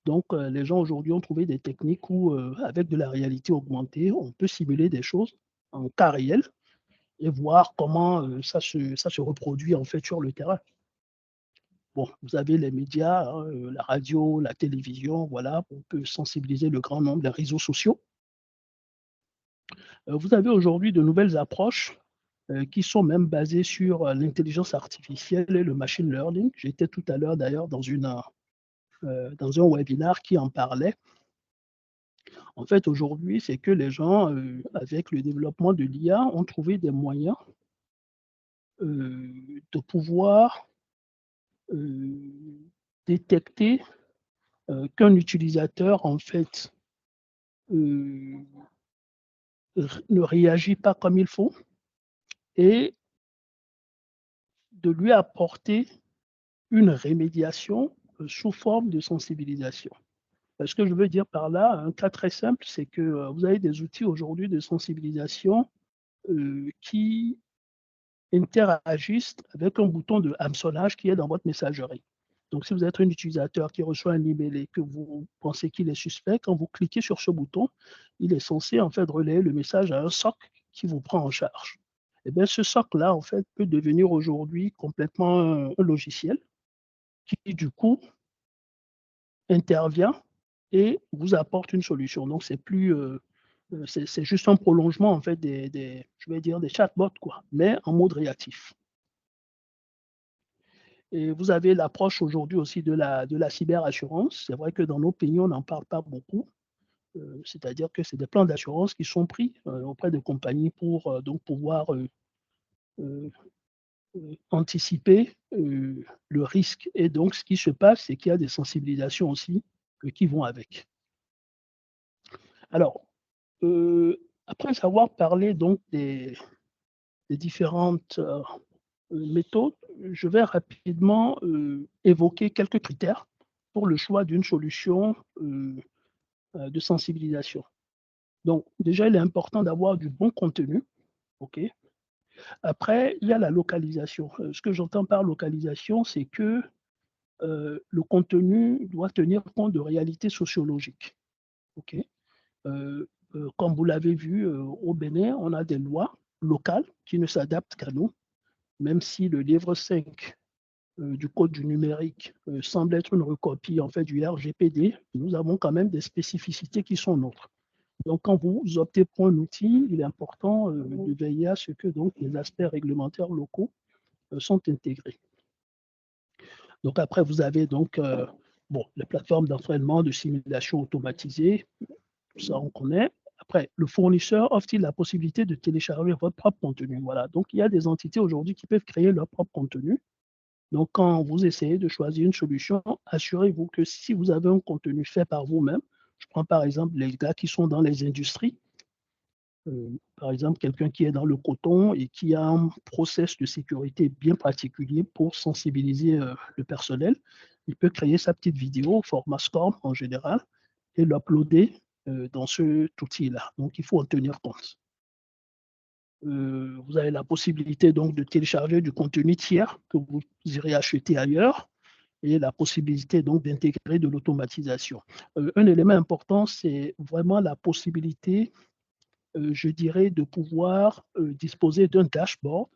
Donc, les gens aujourd'hui ont trouvé des techniques où, avec de la réalité augmentée, on peut simuler des choses en cas réel et voir comment ça se reproduit en fait sur le terrain. Bon, vous avez les médias, hein, la radio, la télévision, voilà, on peut sensibiliser le grand nombre des réseaux sociaux. Vous avez aujourd'hui de nouvelles approches qui sont même basées sur l'intelligence artificielle et le machine learning. J'étais tout à l'heure d'ailleurs dans un webinaire qui en parlait. En fait, aujourd'hui, c'est que les gens, avec le développement de l'IA, ont trouvé des moyens de pouvoir détecter qu'un utilisateur, en fait, ne réagit pas comme il faut et de lui apporter une rémédiation sous forme de sensibilisation. Ce que je veux dire par là, un cas très simple, c'est que vous avez des outils aujourd'hui de sensibilisation qui interagissent avec un bouton de hameçonnage qui est dans votre messagerie. Donc, si vous êtes un utilisateur qui reçoit un email et que vous pensez qu'il est suspect, quand vous cliquez sur ce bouton, il est censé en fait relayer le message à un SOC qui vous prend en charge. Et bien, ce SOC-là, en fait, peut devenir aujourd'hui complètement un logiciel qui, du coup, intervient et vous apporte une solution. Donc, c'est plus, c'est juste un prolongement en fait je vais dire des chatbots, quoi, mais en mode réactif. Et vous avez l'approche aujourd'hui aussi de la cyberassurance. C'est vrai que dans nos pays, on n'en parle pas beaucoup. C'est-à-dire que c'est des plans d'assurance qui sont pris auprès de compagnies pour donc pouvoir anticiper le risque. Et donc, ce qui se passe, c'est qu'il y a des sensibilisations aussi qui vont avec. Alors, après avoir parlé donc des différentes méthodes, je vais rapidement évoquer quelques critères pour le choix d'une solution de sensibilisation. Donc, déjà, il est important d'avoir du bon contenu. OK. Après, il y a la localisation. Ce que j'entends par localisation, c'est que le contenu doit tenir compte de réalités sociologiques. OK. Comme vous l'avez vu, au Bénin, on a des lois locales qui ne s'adaptent qu'à nous, même si le livre 5 du Code du numérique semble être une recopie en fait, du RGPD, nous avons quand même des spécificités qui sont nôtres. Donc, quand vous optez pour un outil, il est important de veiller à ce que donc, les aspects réglementaires locaux sont intégrés. Donc, après, vous avez donc les plateformes d'entraînement, de simulation automatisée, ça on connaît. Après, le fournisseur offre-t-il la possibilité de télécharger votre propre contenu? Voilà. Donc, il y a des entités aujourd'hui qui peuvent créer leur propre contenu. Donc, quand vous essayez de choisir une solution, assurez-vous que si vous avez un contenu fait par vous-même, je prends par exemple les gars qui sont dans les industries, par exemple quelqu'un qui est dans le coton et qui a un process de sécurité bien particulier pour sensibiliser le personnel, il peut créer sa petite vidéo au format SCORM en général et l'uploader dans cet outil-là. Donc, il faut en tenir compte. Vous avez la possibilité donc de télécharger du contenu tiers que vous irez acheter ailleurs et la possibilité donc d'intégrer de l'automatisation. Un élément important, c'est vraiment la possibilité, je dirais, de pouvoir disposer d'un dashboard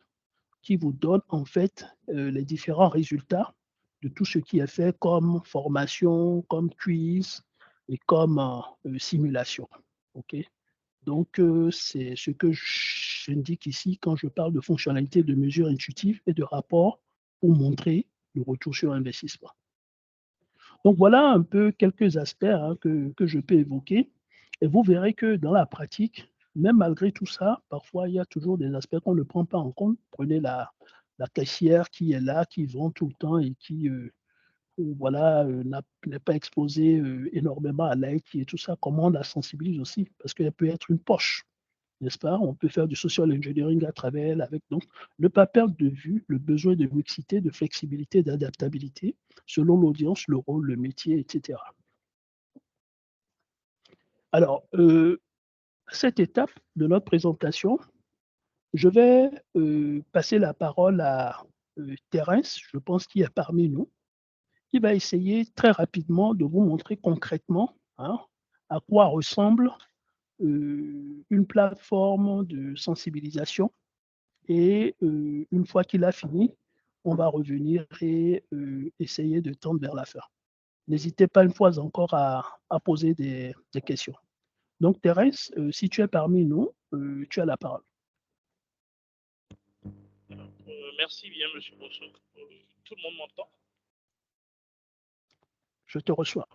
qui vous donne en fait les différents résultats de tout ce qui est fait comme formation, comme quiz et comme simulation. OK? Donc, c'est ce que j'indique ici quand je parle de fonctionnalités de mesure intuitive et de rapport pour montrer le retour sur investissement. Donc, voilà un peu quelques aspects que je peux évoquer. Et vous verrez que dans la pratique, même malgré tout ça, parfois, il y a toujours des aspects qu'on ne prend pas en compte. Prenez la caissière qui est là, qui vend tout le temps et qui n'est pas exposée énormément à l'IT et tout ça. Comment on la sensibilise aussi? Parce qu'elle peut être une poche. n'est-ce pas? On peut faire du social engineering à travers elle avec, donc, ne pas perdre de vue le besoin de mixité, de flexibilité, d'adaptabilité selon l'audience, le rôle, le métier, etc. Alors, à cette étape de notre présentation, je vais passer la parole à Thérèse, je pense qu'il est parmi nous, qui va essayer très rapidement de vous montrer concrètement, hein, à quoi ressemble une plateforme de sensibilisation. Et une fois qu'il a fini, on va revenir et essayer de tendre vers la fin. N'hésitez pas une fois encore à poser des questions. Donc, Thérèse, si tu es parmi nous, tu as la parole. Merci bien, M. Bosso. Tout le monde m'entend? Je te reçois.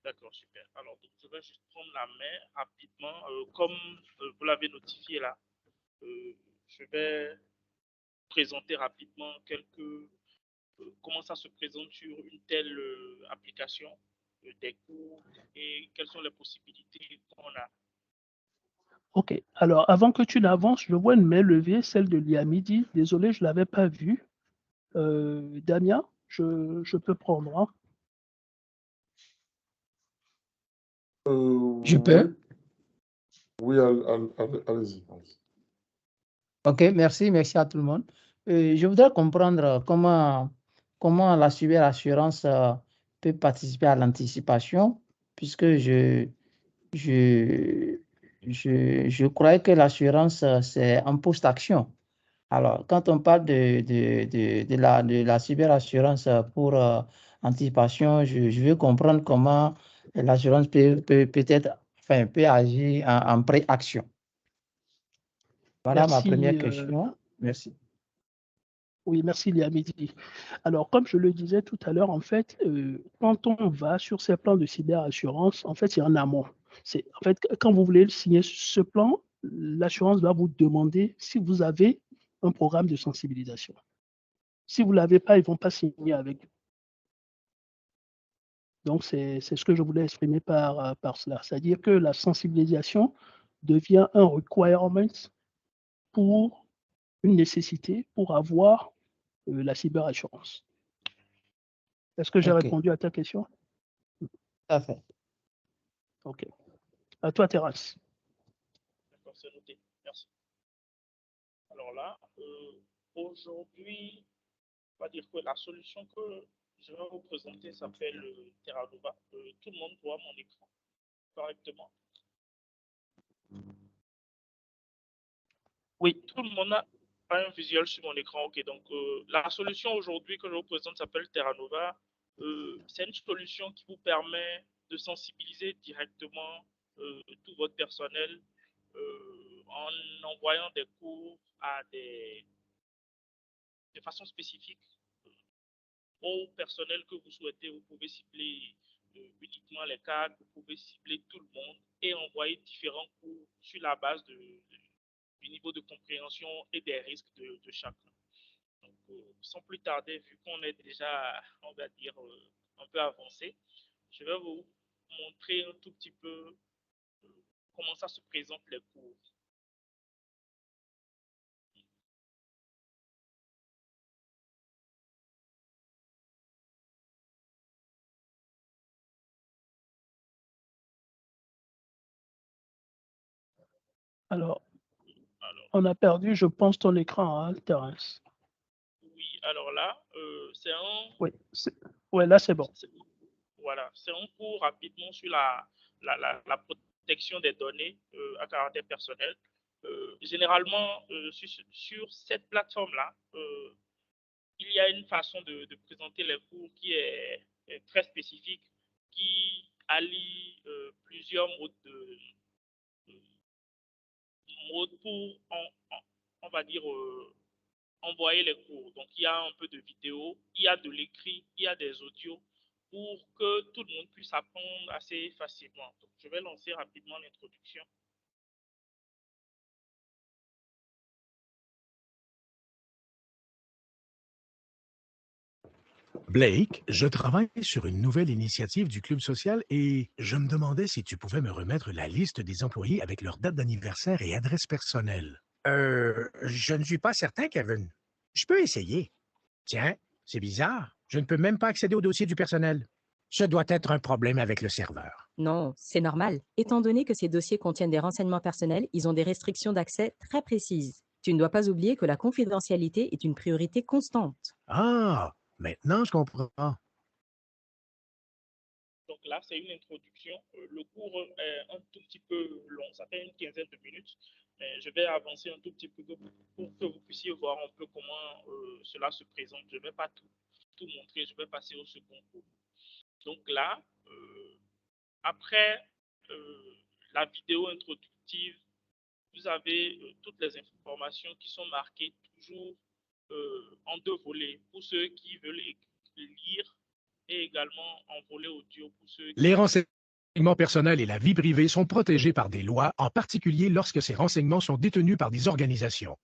D'accord, super. Alors, donc, je vais juste prendre la main rapidement. Comme vous l'avez notifié là, je vais présenter rapidement comment ça se présente sur une telle application, des cours et quelles sont les possibilités qu'on a. OK. Alors, avant que tu n'avances, je vois une main levée, celle de Liamidi. Désolé, je ne l'avais pas vue. Damien, je peux prendre. Hein. Je peux? Oui, allez-y. OK, merci à tout le monde. Je voudrais comprendre comment la cyberassurance peut participer à l'anticipation, puisque je croyais que l'assurance, c'est en post-action. Alors, quand on parle de la cyberassurance pour anticipation, je veux comprendre comment l'assurance peut agir en pré-action. Voilà ma première question. Merci. Oui, merci Liamidi. Alors, comme je le disais tout à l'heure, en fait, quand on va sur ces plans de cyberassurance, en fait, il y a un amont. En fait, quand vous voulez signer ce plan, l'assurance va vous demander si vous avez un programme de sensibilisation. Si vous ne l'avez pas, ils ne vont pas signer avec vous. Donc, c'est ce que je voulais exprimer par cela. C'est-à-dire que la sensibilisation devient un requirement pour une nécessité pour avoir la cyberassurance. Est-ce que j'ai répondu à ta question? Tout à fait. OK. À toi, Terence. D'accord, c'est noté. Merci. Alors là, aujourd'hui, on va dire que la solution que je vais vous présenter s'appelle Terranova. Tout le monde voit mon écran correctement. Oui, tout le monde a un visuel sur mon écran. OK, donc la solution aujourd'hui que je vous présente s'appelle Terranova. C'est une solution qui vous permet de sensibiliser directement tout votre personnel en envoyant des cours de façon spécifique au personnel que vous souhaitez. Vous pouvez cibler uniquement les cadres, vous pouvez cibler tout le monde et envoyer différents cours sur la base du niveau de compréhension et des risques de chacun. Donc, sans plus tarder, vu qu'on est déjà, on va dire, un peu avancé, je vais vous montrer un tout petit peu comment ça se présente les cours. Alors, on a perdu, je pense, ton écran, hein, Terence. Oui, alors là, c'est un... Oui, là, c'est bon. Voilà, c'est un cours rapidement sur la protection des données à caractère personnel. Généralement, sur cette plateforme-là, il y a une façon de présenter les cours qui est très spécifique, qui allie plusieurs modes pour, on va dire, envoyer les cours. Donc, il y a un peu de vidéo, il y a de l'écrit, il y a des audios pour que tout le monde puisse apprendre assez facilement. Donc, je vais lancer rapidement l'introduction. Blake, je travaille sur une nouvelle initiative du Club social et je me demandais si tu pouvais me remettre la liste des employés avec leur date d'anniversaire et adresse personnelle. Je ne suis pas certain, Kevin. Je peux essayer. Tiens, c'est bizarre. Je ne peux même pas accéder au dossier du personnel. Ce doit être un problème avec le serveur. Non, c'est normal. Étant donné que ces dossiers contiennent des renseignements personnels, ils ont des restrictions d'accès très précises. Tu ne dois pas oublier que la confidentialité est une priorité constante. Ah, maintenant je comprends. Donc là, c'est une introduction. Le cours est un tout petit peu long, ça fait une quinzaine de minutes, mais je vais avancer un tout petit peu pour que vous puissiez voir un peu comment cela se présente. Je ne vais pas tout montrer, je vais passer au second cours. Donc là, après la vidéo introductive, vous avez toutes les informations qui sont marquées toujours en deux volets pour ceux qui veulent lire et également en volet audio pour ceux qui... Les renseignements personnels et la vie privée sont protégés par des lois, en particulier lorsque ces renseignements sont détenus par des organisations.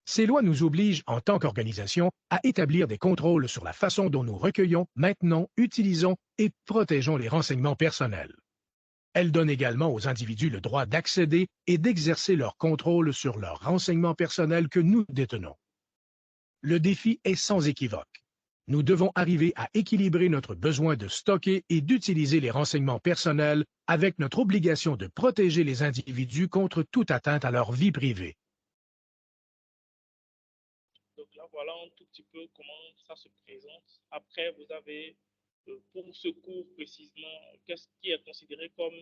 Ces lois nous obligent, en tant qu'organisation, à établir des contrôles sur la façon dont nous recueillons, maintenons, utilisons et protégeons les renseignements personnels. Elles donnent également aux individus le droit d'accéder et d'exercer leur contrôle sur leurs renseignements personnels que nous détenons. Le défi est sans équivoque. Nous devons arriver à équilibrer notre besoin de stocker et d'utiliser les renseignements personnels avec notre obligation de protéger les individus contre toute atteinte à leur vie privée. Donc là, voilà un tout petit peu comment ça se présente. Après, vous avez, pour ce cours précisément, qu'est-ce qui est considéré comme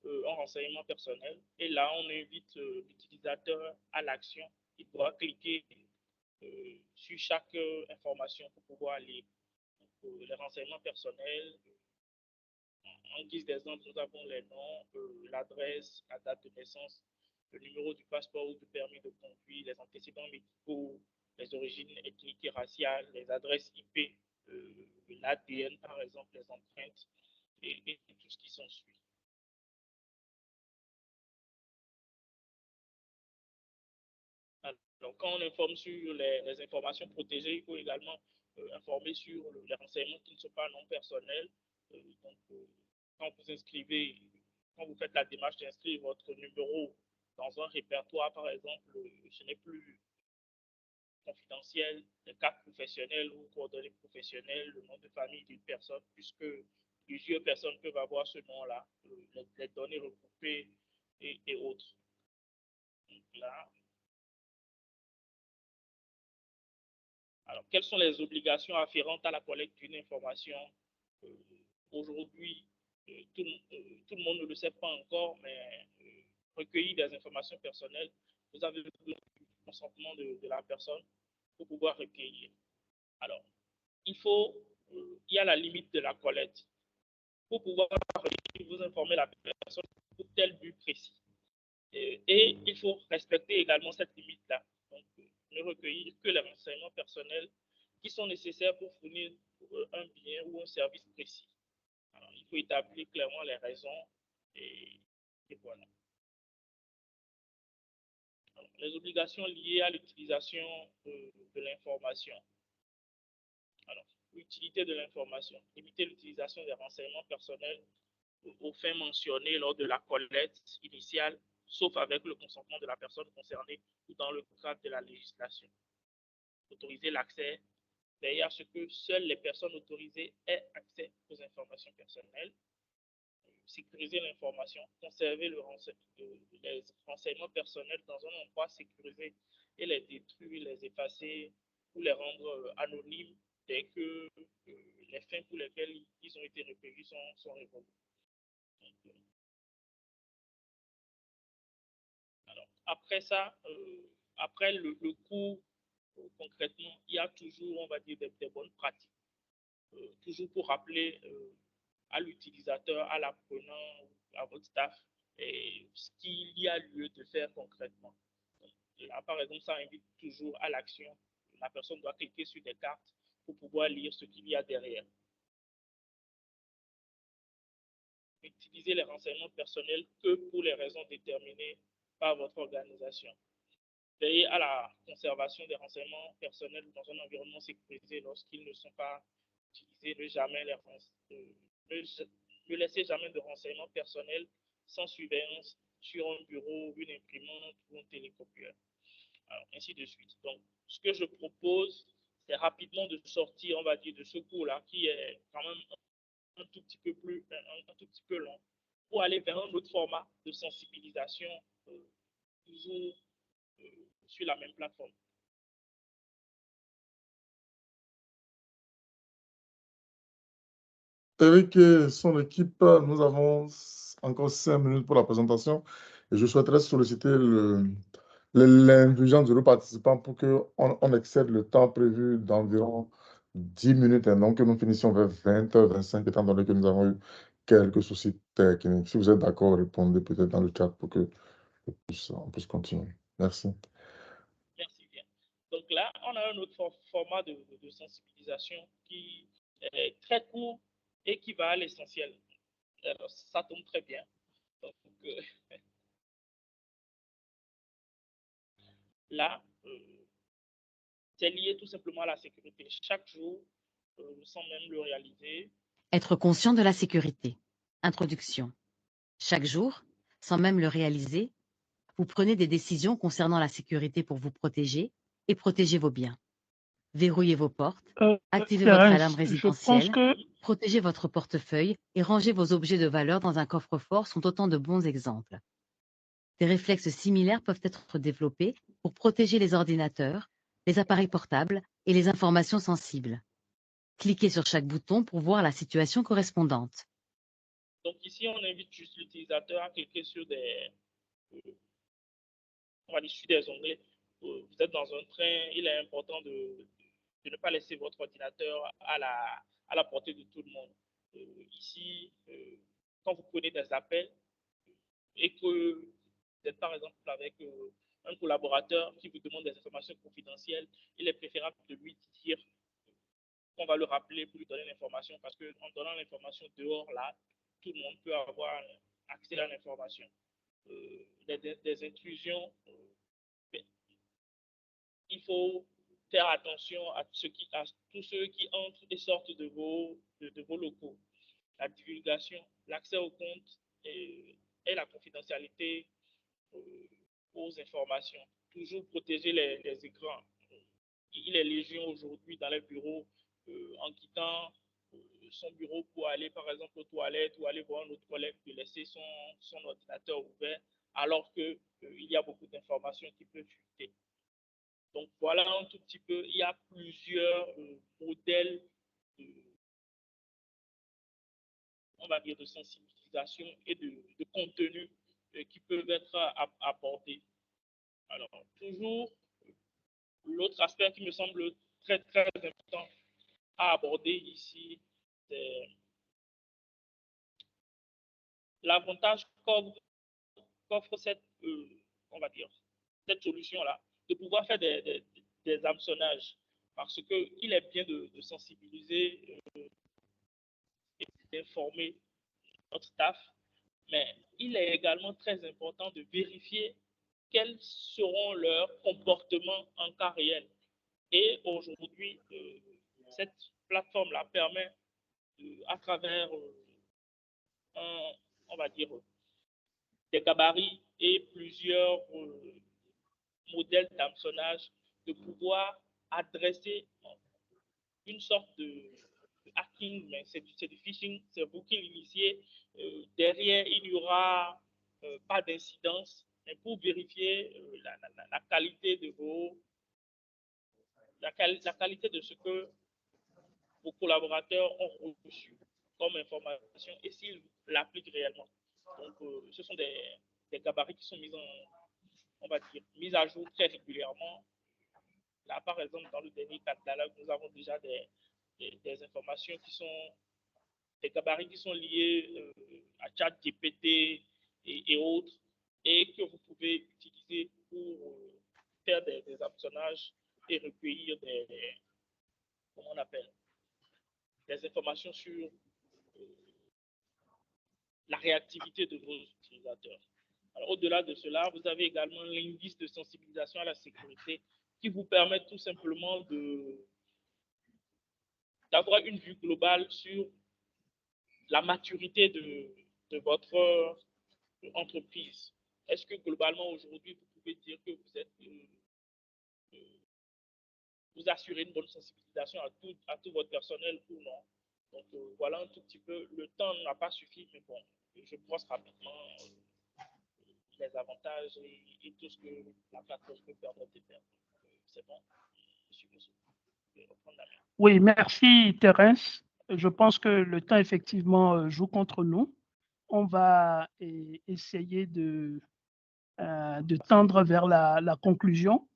un renseignement personnel. Et là, on invite l'utilisateur à l'action. Il doit cliquer sur chaque information pour pouvoir aller les renseignements personnels. En guise d'exemple, nous avons les noms, l'adresse, la date de naissance, le numéro du passeport ou du permis de conduire, les antécédents médicaux, les origines ethniques et raciales, les adresses IP, l'ADN par exemple, les empreintes et tout ce qui s'ensuit. Donc, quand on informe sur les informations protégées, il faut également informer sur les renseignements qui ne sont pas non personnels. Donc, quand vous inscrivez, quand vous faites la démarche d'inscrire votre numéro dans un répertoire, par exemple, ce n'est plus confidentiel, les cartes professionnelles ou coordonnées professionnelles, le nom de famille d'une personne, puisque plusieurs personnes peuvent avoir ce nom-là, les données regroupées et autres. Donc là, alors, quelles sont les obligations afférentes à la collecte d'une information? Aujourd'hui, tout le monde ne le sait pas encore, mais recueillir des informations personnelles, vous avez le consentement de la personne pour pouvoir recueillir. Alors, il y a la limite de la collecte. Pour pouvoir vous informer la personne pour tel but précis. Et il faut respecter également cette limite-là. Donc, ne recueillir que les renseignements personnels qui sont nécessaires pour fournir un bien ou un service précis. Alors, il faut établir clairement les raisons et voilà. Alors, les obligations liées à l'utilisation de l'information. Alors, l'utilité de l'information. Limiter l'utilisation des renseignements personnels aux fins mentionnées lors de la collecte initiale, sauf avec le consentement de la personne concernée ou dans le cadre de la législation. Autoriser l'accès, veiller à ce que seules les personnes autorisées aient accès aux informations personnelles. Sécuriser l'information, conserver les renseignements personnels dans un endroit sécurisé et les détruire, les effacer ou les rendre anonymes dès que les fins pour lesquelles ils ont été recueillis sont révolus. Alors, après ça, après le cours, concrètement, il y a toujours, on va dire, des bonnes pratiques. Toujours pour rappeler à l'utilisateur, à l'apprenant, à votre staff, ce qu'il y a lieu de faire concrètement. Donc, là, par exemple, ça invite toujours à l'action. La personne doit cliquer sur des cartes pour pouvoir lire ce qu'il y a derrière. Utilisez les renseignements personnels que pour les raisons déterminées par votre organisation. veiller à la conservation des renseignements personnels dans un environnement sécurisé lorsqu'ils ne sont pas utilisés, ne laisser jamais de renseignements personnels sans surveillance sur un bureau, une imprimante ou un télécopieur. Alors, ainsi de suite. Donc, ce que je propose, c'est rapidement de sortir, on va dire, de ce cours-là, qui est quand même un tout petit peu long, pour aller vers un autre format de sensibilisation, toujours sur la même plateforme. Eric et son équipe, nous avons encore 5 minutes pour la présentation et je souhaiterais solliciter l'indulgence de nos participants pour qu'on excède le temps prévu d'environ 10 minutes et non que nous finissions vers 20h25 étant donné que nous avons eu quelques soucis techniques. Si vous êtes d'accord, répondez peut-être dans le chat pour que on puisse continuer. Merci. Merci bien. Donc là, on a un autre format de sensibilisation qui est très court et qui va à l'essentiel. Alors, ça tombe très bien. Donc, là, c'est lié tout simplement à la sécurité. Chaque jour, sans même le réaliser. Être conscient de la sécurité. Introduction. Chaque jour, sans même le réaliser, vous prenez des décisions concernant la sécurité pour vous protéger et protéger vos biens. Verrouillez vos portes, activez votre alarme résidentielle, protégez votre portefeuille et rangez vos objets de valeur dans un coffre-fort sont autant de bons exemples. Des réflexes similaires peuvent être développés pour protéger les ordinateurs, les appareils portables et les informations sensibles. Cliquez sur chaque bouton pour voir la situation correspondante. Donc ici, on invite juste l'utilisateur à cliquer sur des onglets. Vous êtes dans un train, il est important de ne pas laisser votre ordinateur à la portée de tout le monde. Ici, quand vous prenez des appels et que vous êtes par exemple avec un collaborateur qui vous demande des informations confidentielles, il est préférable de lui dire qu'on va le rappeler pour lui donner l'information parce qu'en donnant l'information dehors, là, tout le monde peut avoir accès à l'information. Des intrusions, il faut faire attention à tous ceux qui entrent et sortent de vos locaux. La divulgation, l'accès aux comptes et la confidentialité aux informations. Toujours protéger les écrans. Il est légion aujourd'hui dans les bureaux en quittant son bureau pour aller par exemple aux toilettes ou aller voir un autre collègue de laisser son ordinateur ouvert alors qu'il y a beaucoup d'informations qui peuvent fuiter. Donc voilà un tout petit peu, il y a plusieurs modèles on va dire de sensibilisation et de contenu qui peuvent être abordés. Alors toujours, l'autre aspect qui me semble très très important à aborder ici, c'est l'avantage qu'offre cette, on va dire, cette solution-là, de pouvoir faire des hameçonnages, parce qu'il est bien de sensibiliser et d'informer notre staff, mais il est également très important de vérifier quels seront leurs comportements en cas réel. Et aujourd'hui, cette plateforme-là permet, à travers, on va dire, des gabarits et plusieurs modèles d'hameçonnage, de pouvoir adresser une sorte de hacking, mais c'est du phishing, c'est vous qui l'initiez. Derrière, il n'y aura pas d'incidence, mais pour vérifier la qualité de la qualité de ce que vos collaborateurs ont reçu comme information et s'ils l'appliquent réellement. Donc, ce sont des gabarits qui sont mis à jour très régulièrement. Là, par exemple, dans le dernier catalogue, nous avons déjà des informations qui sont des gabarits qui sont liés à ChatGPT et autres, et que vous pouvez utiliser pour faire des hameçonnages et recueillir comment on appelle, des informations sur la réactivité de vos utilisateurs. Au-delà de cela, vous avez également l'indice de sensibilisation à la sécurité qui vous permet tout simplement d'avoir une vue globale sur la maturité de votre entreprise. Est-ce que globalement aujourd'hui, vous pouvez dire que vous assurez une bonne sensibilisation à tout votre personnel ou non? Donc voilà un tout petit peu, le temps n'a pas suffi, mais bon, je brosse rapidement les avantages et tout ce que la plateforme peut permettre de faire. C'est bon, monsieur. Oui, merci Thérèse. Je pense que le temps effectivement joue contre nous. On va essayer de tendre vers la conclusion.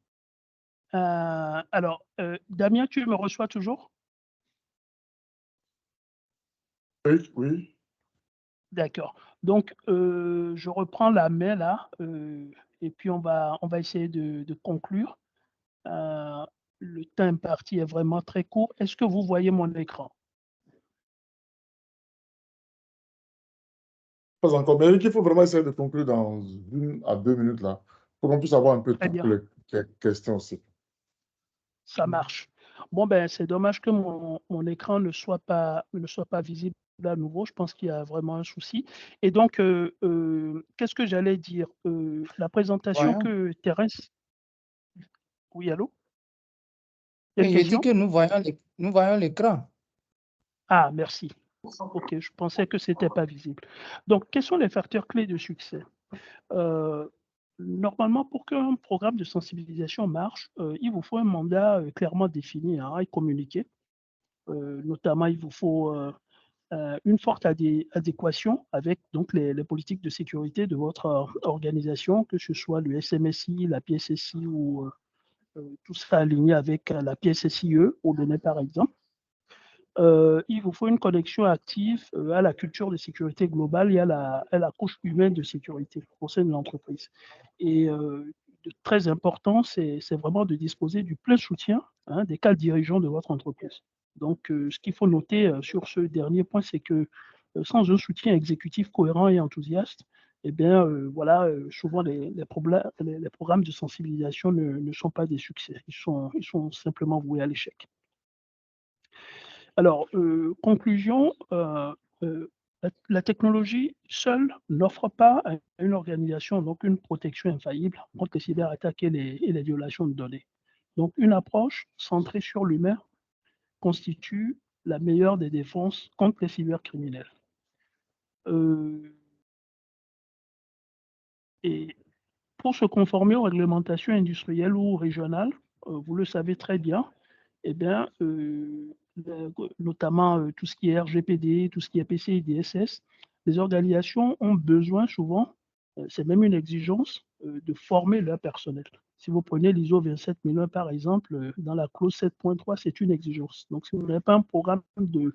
Alors, Damien, tu me reçois toujours? Oui, oui. D'accord. Donc, je reprends la main là, et puis on va essayer de conclure. Le temps imparti est vraiment très court. Est-ce que vous voyez mon écran? Pas encore, mais il faut vraiment essayer de conclure dans 1 à 2 minutes là, pour qu'on puisse avoir un peu de temps pour les questions aussi. Ça marche. Bon, ben, c'est dommage que mon écran ne soit pas visible à nouveau. Je pense qu'il y a vraiment un souci. Et donc, qu'est-ce que j'allais dire? La présentation que Thérèse... Oui, allô? Oui, j'ai dit que nous voyons l'écran. Ah, merci. OK, je pensais que ce n'était pas visible. Donc, quels sont les facteurs clés de succès? Normalement, pour qu'un programme de sensibilisation marche, il vous faut un mandat clairement défini et communiqué. Notamment, il vous faut une forte adéquation avec donc, les politiques de sécurité de votre organisation, que ce soit le SMSI, la PSSI ou tout ça aligné avec la PSSIE au Bénin, par exemple. Il vous faut une connexion active à la culture de sécurité globale et à la couche humaine de sécurité au sein de l'entreprise. Et très important, c'est vraiment de disposer du plein soutien des cadres dirigeants de votre entreprise. Donc, ce qu'il faut noter sur ce dernier point, c'est que sans un soutien exécutif cohérent et enthousiaste, eh bien, voilà, souvent les programmes de sensibilisation ne sont pas des succès. Ils sont simplement voués à l'échec. Alors, conclusion, la technologie seule n'offre pas à une organisation donc une protection infaillible contre les cyberattaques et les violations de données. Donc, une approche centrée sur l'humain constitue la meilleure des défenses contre les cybercriminels. Et pour se conformer aux réglementations industrielles ou régionales, vous le savez très bien, eh bien, notamment tout ce qui est RGPD, tout ce qui est PCI DSS, les organisations ont besoin souvent, c'est même une exigence, de former leur personnel. Si vous prenez l'ISO 27001 par exemple, dans la clause 7.3, c'est une exigence. Donc, si vous n'avez pas un programme de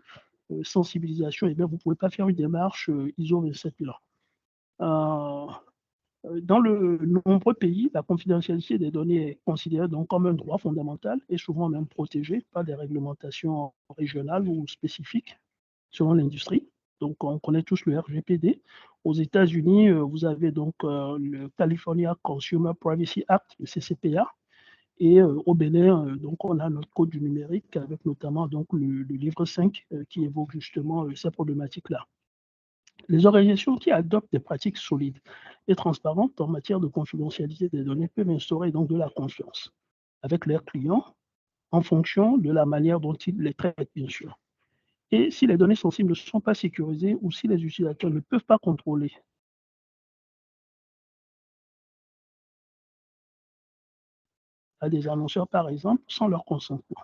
sensibilisation, eh bien, vous ne pouvez pas faire une démarche ISO 27001. Dans de nombreux pays, la confidentialité des données est considérée donc comme un droit fondamental et souvent même protégé par des réglementations régionales ou spécifiques selon l'industrie. Donc, on connaît tous le RGPD. Aux États-Unis, vous avez donc le California Consumer Privacy Act, le CCPA. Et au Bénin, donc, on a notre code du numérique avec notamment donc, le livre 5 qui évoque justement ces problématiques-là. Les organisations qui adoptent des pratiques solides et transparentes en matière de confidentialité des données peuvent instaurer donc de la confiance avec leurs clients en fonction de la manière dont ils les traitent, bien sûr. Et si les données sensibles ne sont pas sécurisées ou si les utilisateurs ne peuvent pas contrôler à des annonceurs, par exemple, sans leur consentement.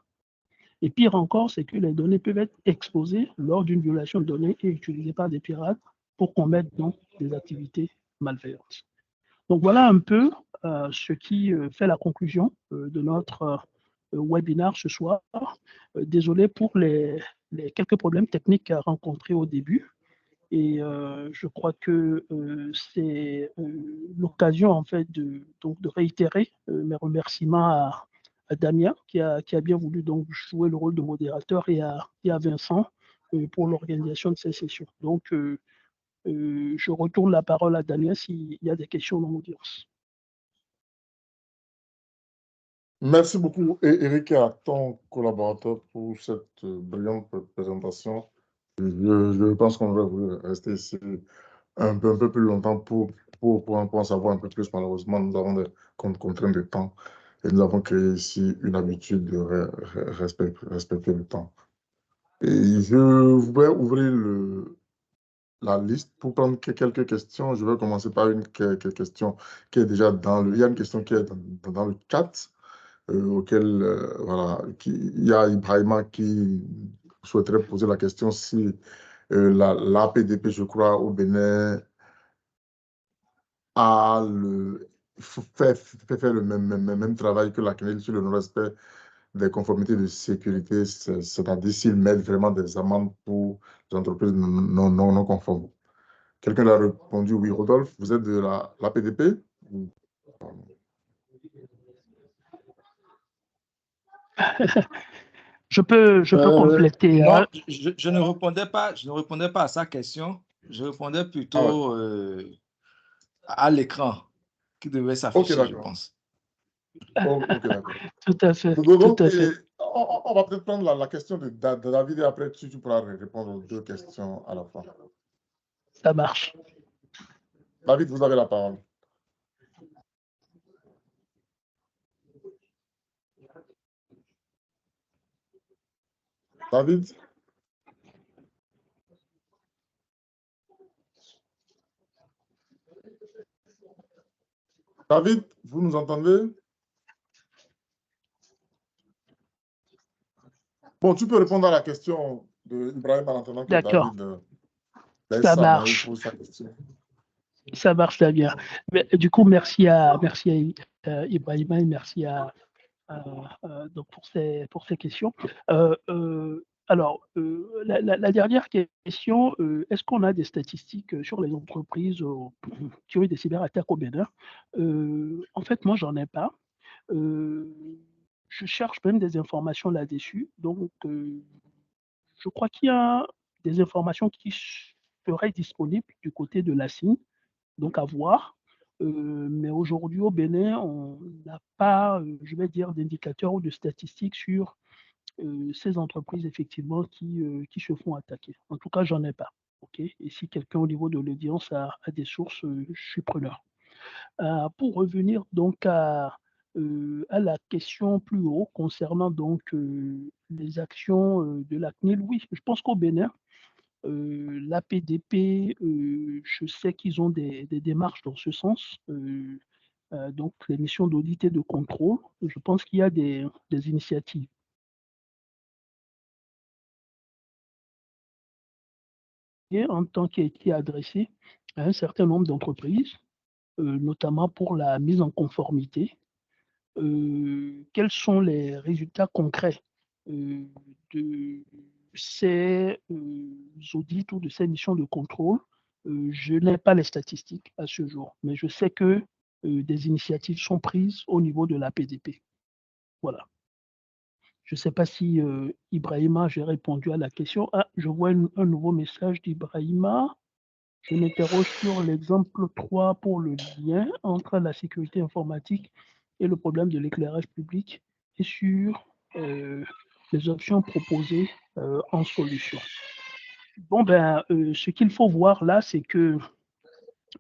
Et pire encore, c'est que les données peuvent être exposées lors d'une violation de données et utilisées par des pirates pour commettre donc des activités malveillantes. Donc voilà un peu ce qui fait la conclusion de notre webinaire ce soir. Désolé pour les quelques problèmes techniques rencontrés au début. Et je crois que c'est l'occasion en fait de réitérer mes remerciements à Damien qui a bien voulu donc jouer le rôle de modérateur et à Vincent pour l'organisation de ces sessions. Donc Je retourne la parole à Damien s'il y a des questions dans l'audience. Merci beaucoup, Eric, et à ton collaborateur pour cette brillante présentation. Je pense qu'on va voulu rester ici un peu plus longtemps pour en savoir un peu plus. Malheureusement, nous avons des contraintes de temps et nous avons créé ici une habitude de respecter le temps. Et je vais ouvrir la liste pour prendre quelques questions. Je vais commencer par une question qui est déjà il y a une question qui est dans le chat. Auquel voilà, il y a Ibrahima qui souhaiterait poser la question si l'APDP, je crois, au Bénin, fait le même travail que la CNIL sur le non-respect des conformités de sécurité, c'est-à-dire s'ils mettent vraiment des amendes pour les entreprises non conformes. Quelqu'un a répondu oui. Rodolphe, vous êtes de l'APDP? Je peux compléter. Non, Hein. je ne répondais pas à sa question. Je répondais plutôt à l'écran qui devait s'afficher, je pense. Ok, d'accord. Tout à fait. Donc, tout à fait. On va peut-être prendre la question de David et après tu pourras répondre aux deux questions à la fin. Ça marche. David, vous avez la parole. David? David, vous nous entendez? Bon, tu peux répondre à la question d'Ibrahim en attendant que David ça marche. pose sa question. Ça marche très bien. Mais, du coup, merci à Ibrahima et merci donc pour ces questions. Alors, la dernière question, est-ce qu'on a des statistiques sur les entreprises qui ont eu des cyberattaques au Bénin? En fait, moi, j'en ai pas. Je cherche même des informations là-dessus. Donc, je crois qu'il y a des informations qui seraient disponibles du côté de la CIN, donc à voir. Mais aujourd'hui, au Bénin, on n'a pas, je vais dire, d'indicateurs ou de statistiques sur ces entreprises, effectivement, qui se font attaquer. En tout cas, j'en ai pas. Okay, et si quelqu'un au niveau de l'audience a des sources, je suis preneur. Pour revenir donc à la question plus haut concernant donc les actions de la CNIL, oui, je pense qu'au Bénin, l'APDP, je sais qu'ils ont des démarches dans ce sens. Donc, les missions d'audit et de contrôle, je pense qu'il y a des initiatives. En temps qui a été adressé à un certain nombre d'entreprises, notamment pour la mise en conformité. Quels sont les résultats concrets de ces audits ou de ces missions de contrôle? Je n'ai pas les statistiques à ce jour, mais je sais que des initiatives sont prises au niveau de l'APDP. Voilà. Je ne sais pas si Ibrahima, j'ai répondu à la question. Ah, je vois un nouveau message d'Ibrahima. Je m'interroge sur l'exemple 3 pour le lien entre la sécurité informatique et le problème de l'éclairage public et sur les options proposées en solution. Bon, ben, ce qu'il faut voir là, c'est que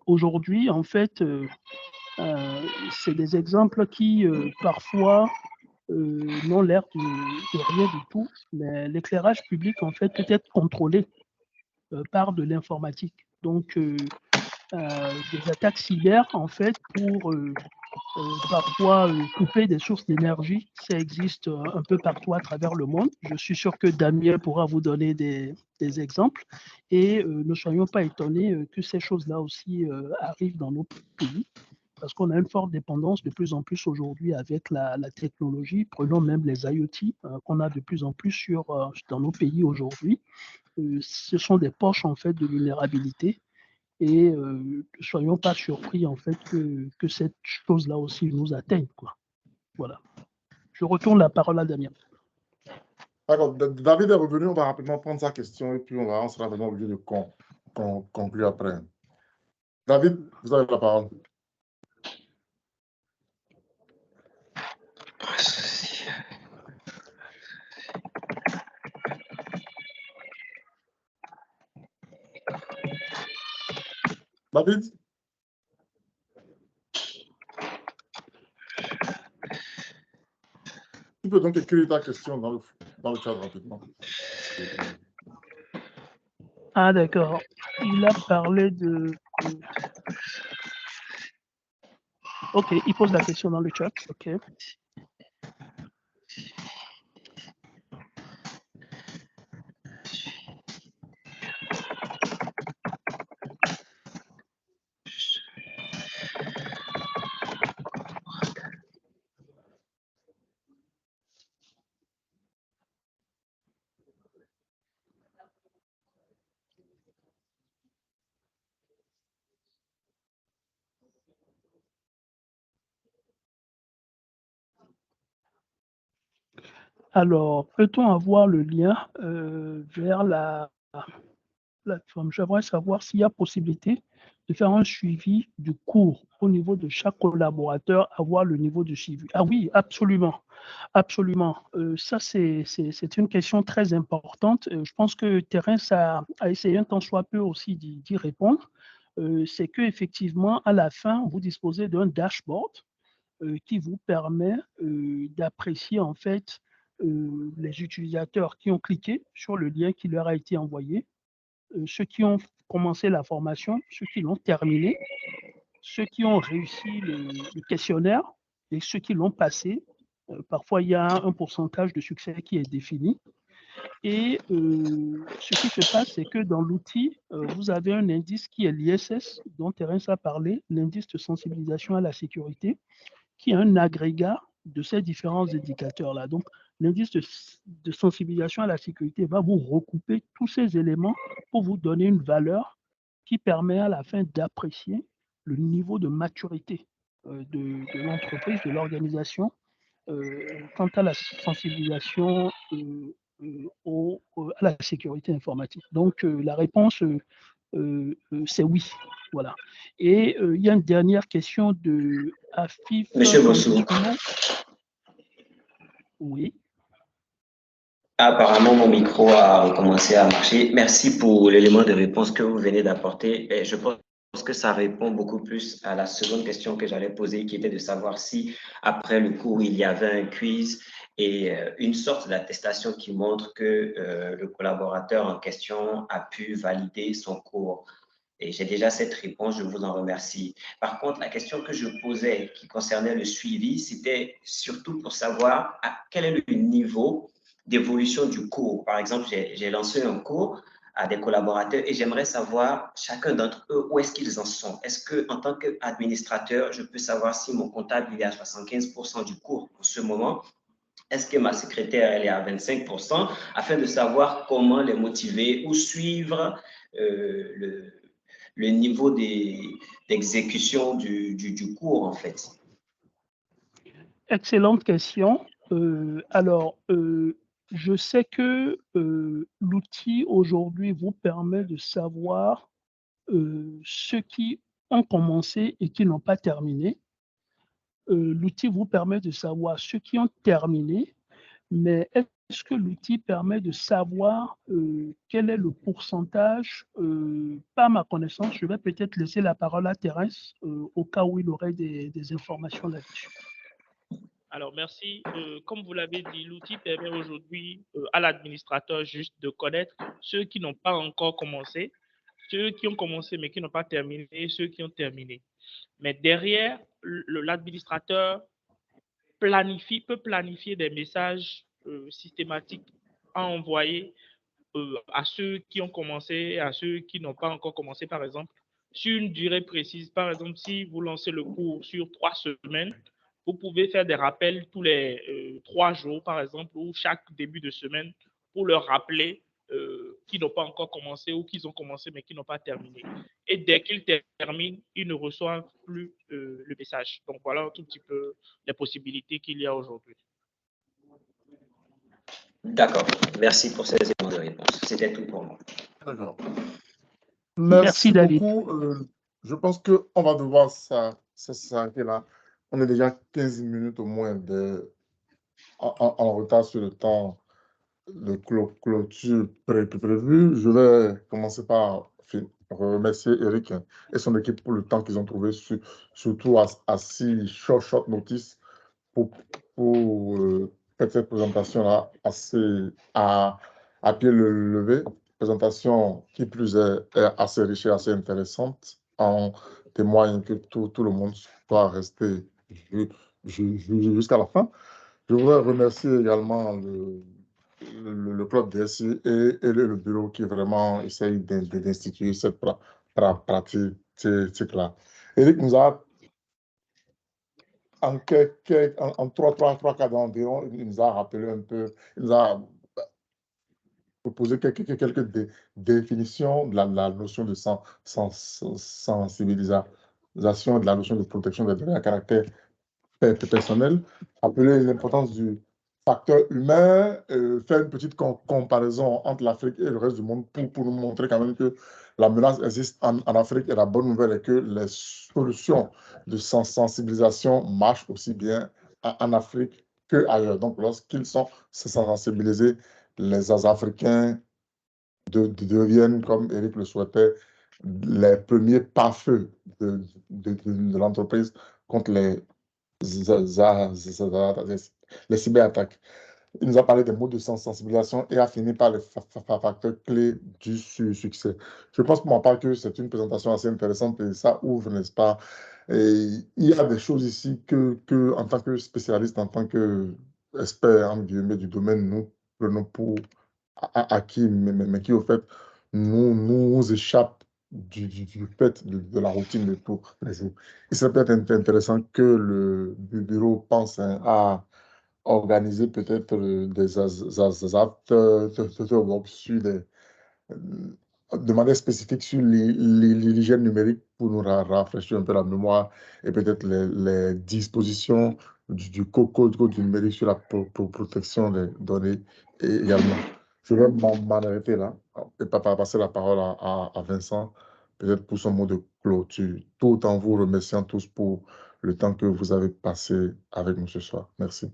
aujourd'hui, en fait, c'est des exemples qui parfois n'ont l'air de rien du tout, mais l'éclairage public, en fait, peut être contrôlé par de l'informatique. Donc, des attaques cyber, en fait, pour parfois couper des sources d'énergie, ça existe un peu partout à travers le monde. Je suis sûr que Damien pourra vous donner des exemples. Et ne soyons pas étonnés que ces choses-là aussi arrivent dans nos pays, parce qu'on a une forte dépendance de plus en plus aujourd'hui avec la technologie. Prenons même les IoT qu'on a de plus en plus dans nos pays aujourd'hui. Ce sont des poches en fait de vulnérabilité. Et ne soyons pas surpris en fait que cette chose-là aussi nous atteigne, quoi. Voilà. Je retourne la parole à Damien. D'accord. David est revenu, on va rapidement prendre sa question et puis on sera vraiment obligé de conclure après. David, vous avez la parole. David? Tu peux donc écrire ta question dans le chat rapidement. Ah, d'accord. Il a parlé de... OK, il pose la question dans le chat. OK. Alors, peut-on avoir le lien vers la plateforme? J'aimerais savoir s'il y a possibilité de faire un suivi du cours au niveau de chaque collaborateur, avoir le niveau de suivi. Ah oui, absolument. Absolument. Ça, c'est une question très importante. Je pense que Terence a essayé un tant soit peu aussi d'y répondre. C'est qu'effectivement, à la fin, vous disposez d'un dashboard qui vous permet d'apprécier en fait les utilisateurs qui ont cliqué sur le lien qui leur a été envoyé, ceux qui ont commencé la formation, ceux qui l'ont terminé, ceux qui ont réussi le questionnaire et ceux qui l'ont passé. Parfois, il y a un pourcentage de succès qui est défini. Et ce qui se passe, c'est que dans l'outil, vous avez un indice qui est l'ISS, dont Terence a parlé, l'indice de sensibilisation à la sécurité, qui est un agrégat de ces différents indicateurs-là. Donc, l'indice de sensibilisation à la sécurité va vous recouper tous ces éléments pour vous donner une valeur qui permet à la fin d'apprécier le niveau de maturité de l'entreprise, de l'organisation, quant à la sensibilisation à la sécurité informatique. Donc, la réponse, c'est oui. Voilà. Et il y a une dernière question de Afif. Monsieur Bossou. Oui. Apparemment, mon micro a recommencé à marcher. Merci pour l'élément de réponse que vous venez d'apporter. Et je pense que ça répond beaucoup plus à la seconde question que j'allais poser, qui était de savoir si, après le cours, il y avait un quiz et une sorte d'attestation qui montre que le collaborateur en question a pu valider son cours. Et j'ai déjà cette réponse, je vous en remercie. Par contre, la question que je posais qui concernait le suivi, c'était surtout pour savoir quel est le niveau d'évolution du cours. Par exemple, j'ai lancé un cours à des collaborateurs et j'aimerais savoir chacun d'entre eux où est-ce qu'ils en sont. Est-ce qu'en tant qu'administrateur, je peux savoir si mon comptable il est à 75% du cours en ce moment? Est-ce que ma secrétaire elle est à 25%, afin de savoir comment les motiver ou suivre le niveau d'exécution du cours, en fait? Excellente question. Alors, je sais que l'outil aujourd'hui vous permet de savoir ceux qui ont commencé et qui n'ont pas terminé. L'outil vous permet de savoir ceux qui ont terminé, mais est-ce que l'outil permet de savoir quel est le pourcentage? Pas à ma connaissance, je vais peut-être laisser la parole à Thérèse au cas où il aurait des informations là-dessus. Alors, merci. Comme vous l'avez dit, l'outil permet aujourd'hui à l'administrateur juste de connaître ceux qui n'ont pas encore commencé, ceux qui ont commencé mais qui n'ont pas terminé, et ceux qui ont terminé. Mais derrière, l'administrateur peut planifier des messages systématiques à envoyer à ceux qui ont commencé et à ceux qui n'ont pas encore commencé, par exemple, sur une durée précise. Par exemple, si vous lancez le cours sur 3 semaines, vous pouvez faire des rappels tous les 3 jours, par exemple, ou chaque début de semaine pour leur rappeler qui n'ont pas encore commencé ou qu'ils ont commencé mais qui n'ont pas terminé. Et dès qu'ils terminent, ils ne reçoivent plus le message. Donc, voilà un tout petit peu les possibilités qu'il y a aujourd'hui. D'accord. Merci pour ces éléments de réponse. C'était tout pour moi. D'accord. Merci, David. beaucoup. Je pense qu'on va devoir s'arrêter là. On est déjà 15 minutes au moins en retard sur le temps de clôture prévu. Je vais commencer par remercier Eric et son équipe pour le temps qu'ils ont trouvé, surtout à si short notice pour faire cette présentation-là à pied levé. Présentation qui plus est assez riche et assez intéressante, en témoigne que tout le monde soit resté jusqu'à la fin. Je voudrais remercier également le club DSI et le bureau qui vraiment essaye d'instituer cette pratique-là. Eric nous a, en 3 cas d'environ, il nous a rappelé un peu, il nous a proposé quelques définitions de la notion de sensibilisation, de la notion de protection des données à caractère personnel, appeler l'importance du facteur humain, faire une petite comparaison entre l'Afrique et le reste du monde pour nous montrer quand même que la menace existe en Afrique, et la bonne nouvelle est que les solutions de sensibilisation marchent aussi bien en Afrique qu'ailleurs. Donc, lorsqu'ils sont sensibilisés, les Africains deviennent, comme Eric le souhaitait, les premiers pare-feux de l'entreprise contre les cyberattaques. Il nous a parlé des mots de sensibilisation et a fini par les facteurs clés du succès. Je pense pour ma part que c'est une présentation assez intéressante et ça ouvre, n'est-ce pas? Et il y a des choses ici que en tant que spécialiste, en tant qu'expert en guillemets du domaine, nous prenons pour acquis, mais qui au fait nous échappent du fait de la routine de tous les jours. Il serait peut-être intéressant que le bureau pense à organiser peut-être des workshops sur de manière spécifique sur l'hygiène numérique pour nous rafraîchir un peu la mémoire et peut-être les dispositions du code du numérique sur la protection des données également. Je vais m'en arrêter là et passer la parole à Vincent, peut-être pour son mot de clôture, tout en vous remerciant tous pour le temps que vous avez passé avec nous ce soir. Merci.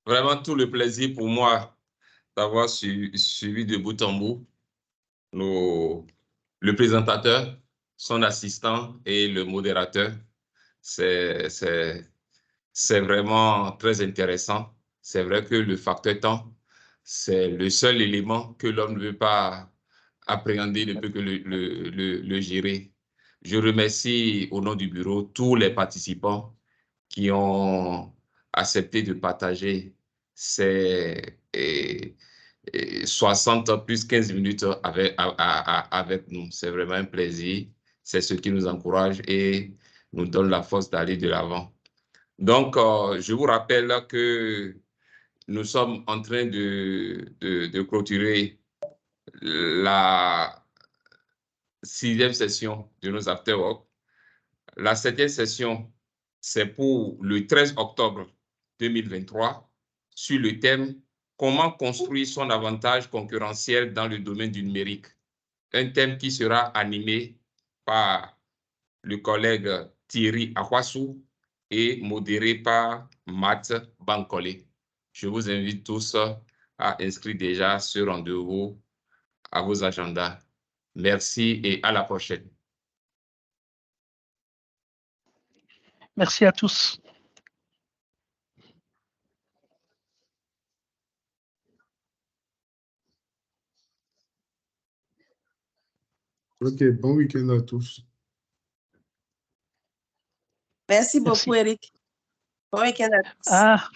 Vraiment tout le plaisir pour moi d'avoir suivi de bout en bout le présentateur, son assistant et le modérateur. C'est vraiment très intéressant. C'est vrai que le facteur temps, c'est le seul élément que l'homme ne veut pas appréhender, ne peut que le gérer. Je remercie au nom du bureau tous les participants qui ont accepté de partager ces 60 plus 15 minutes avec nous. C'est vraiment un plaisir. C'est ce qui nous encourage et nous donne la force d'aller de l'avant. Donc, je vous rappelle que nous sommes en train de clôturer la 6e session de nos after-work. La 7e session, c'est pour le 13 octobre 2023 sur le thème « Comment construire son avantage concurrentiel dans le domaine du numérique ?» Un thème qui sera animé par le collègue Thierry Akwasu et modéré par Matt Bankole. Je vous invite tous à inscrire déjà ce rendez-vous à vos agendas. Merci et à la prochaine. Merci à tous. Ok, bon week-end à tous. Merci beaucoup, Merci. Eric. Bon week-end à tous. Alors.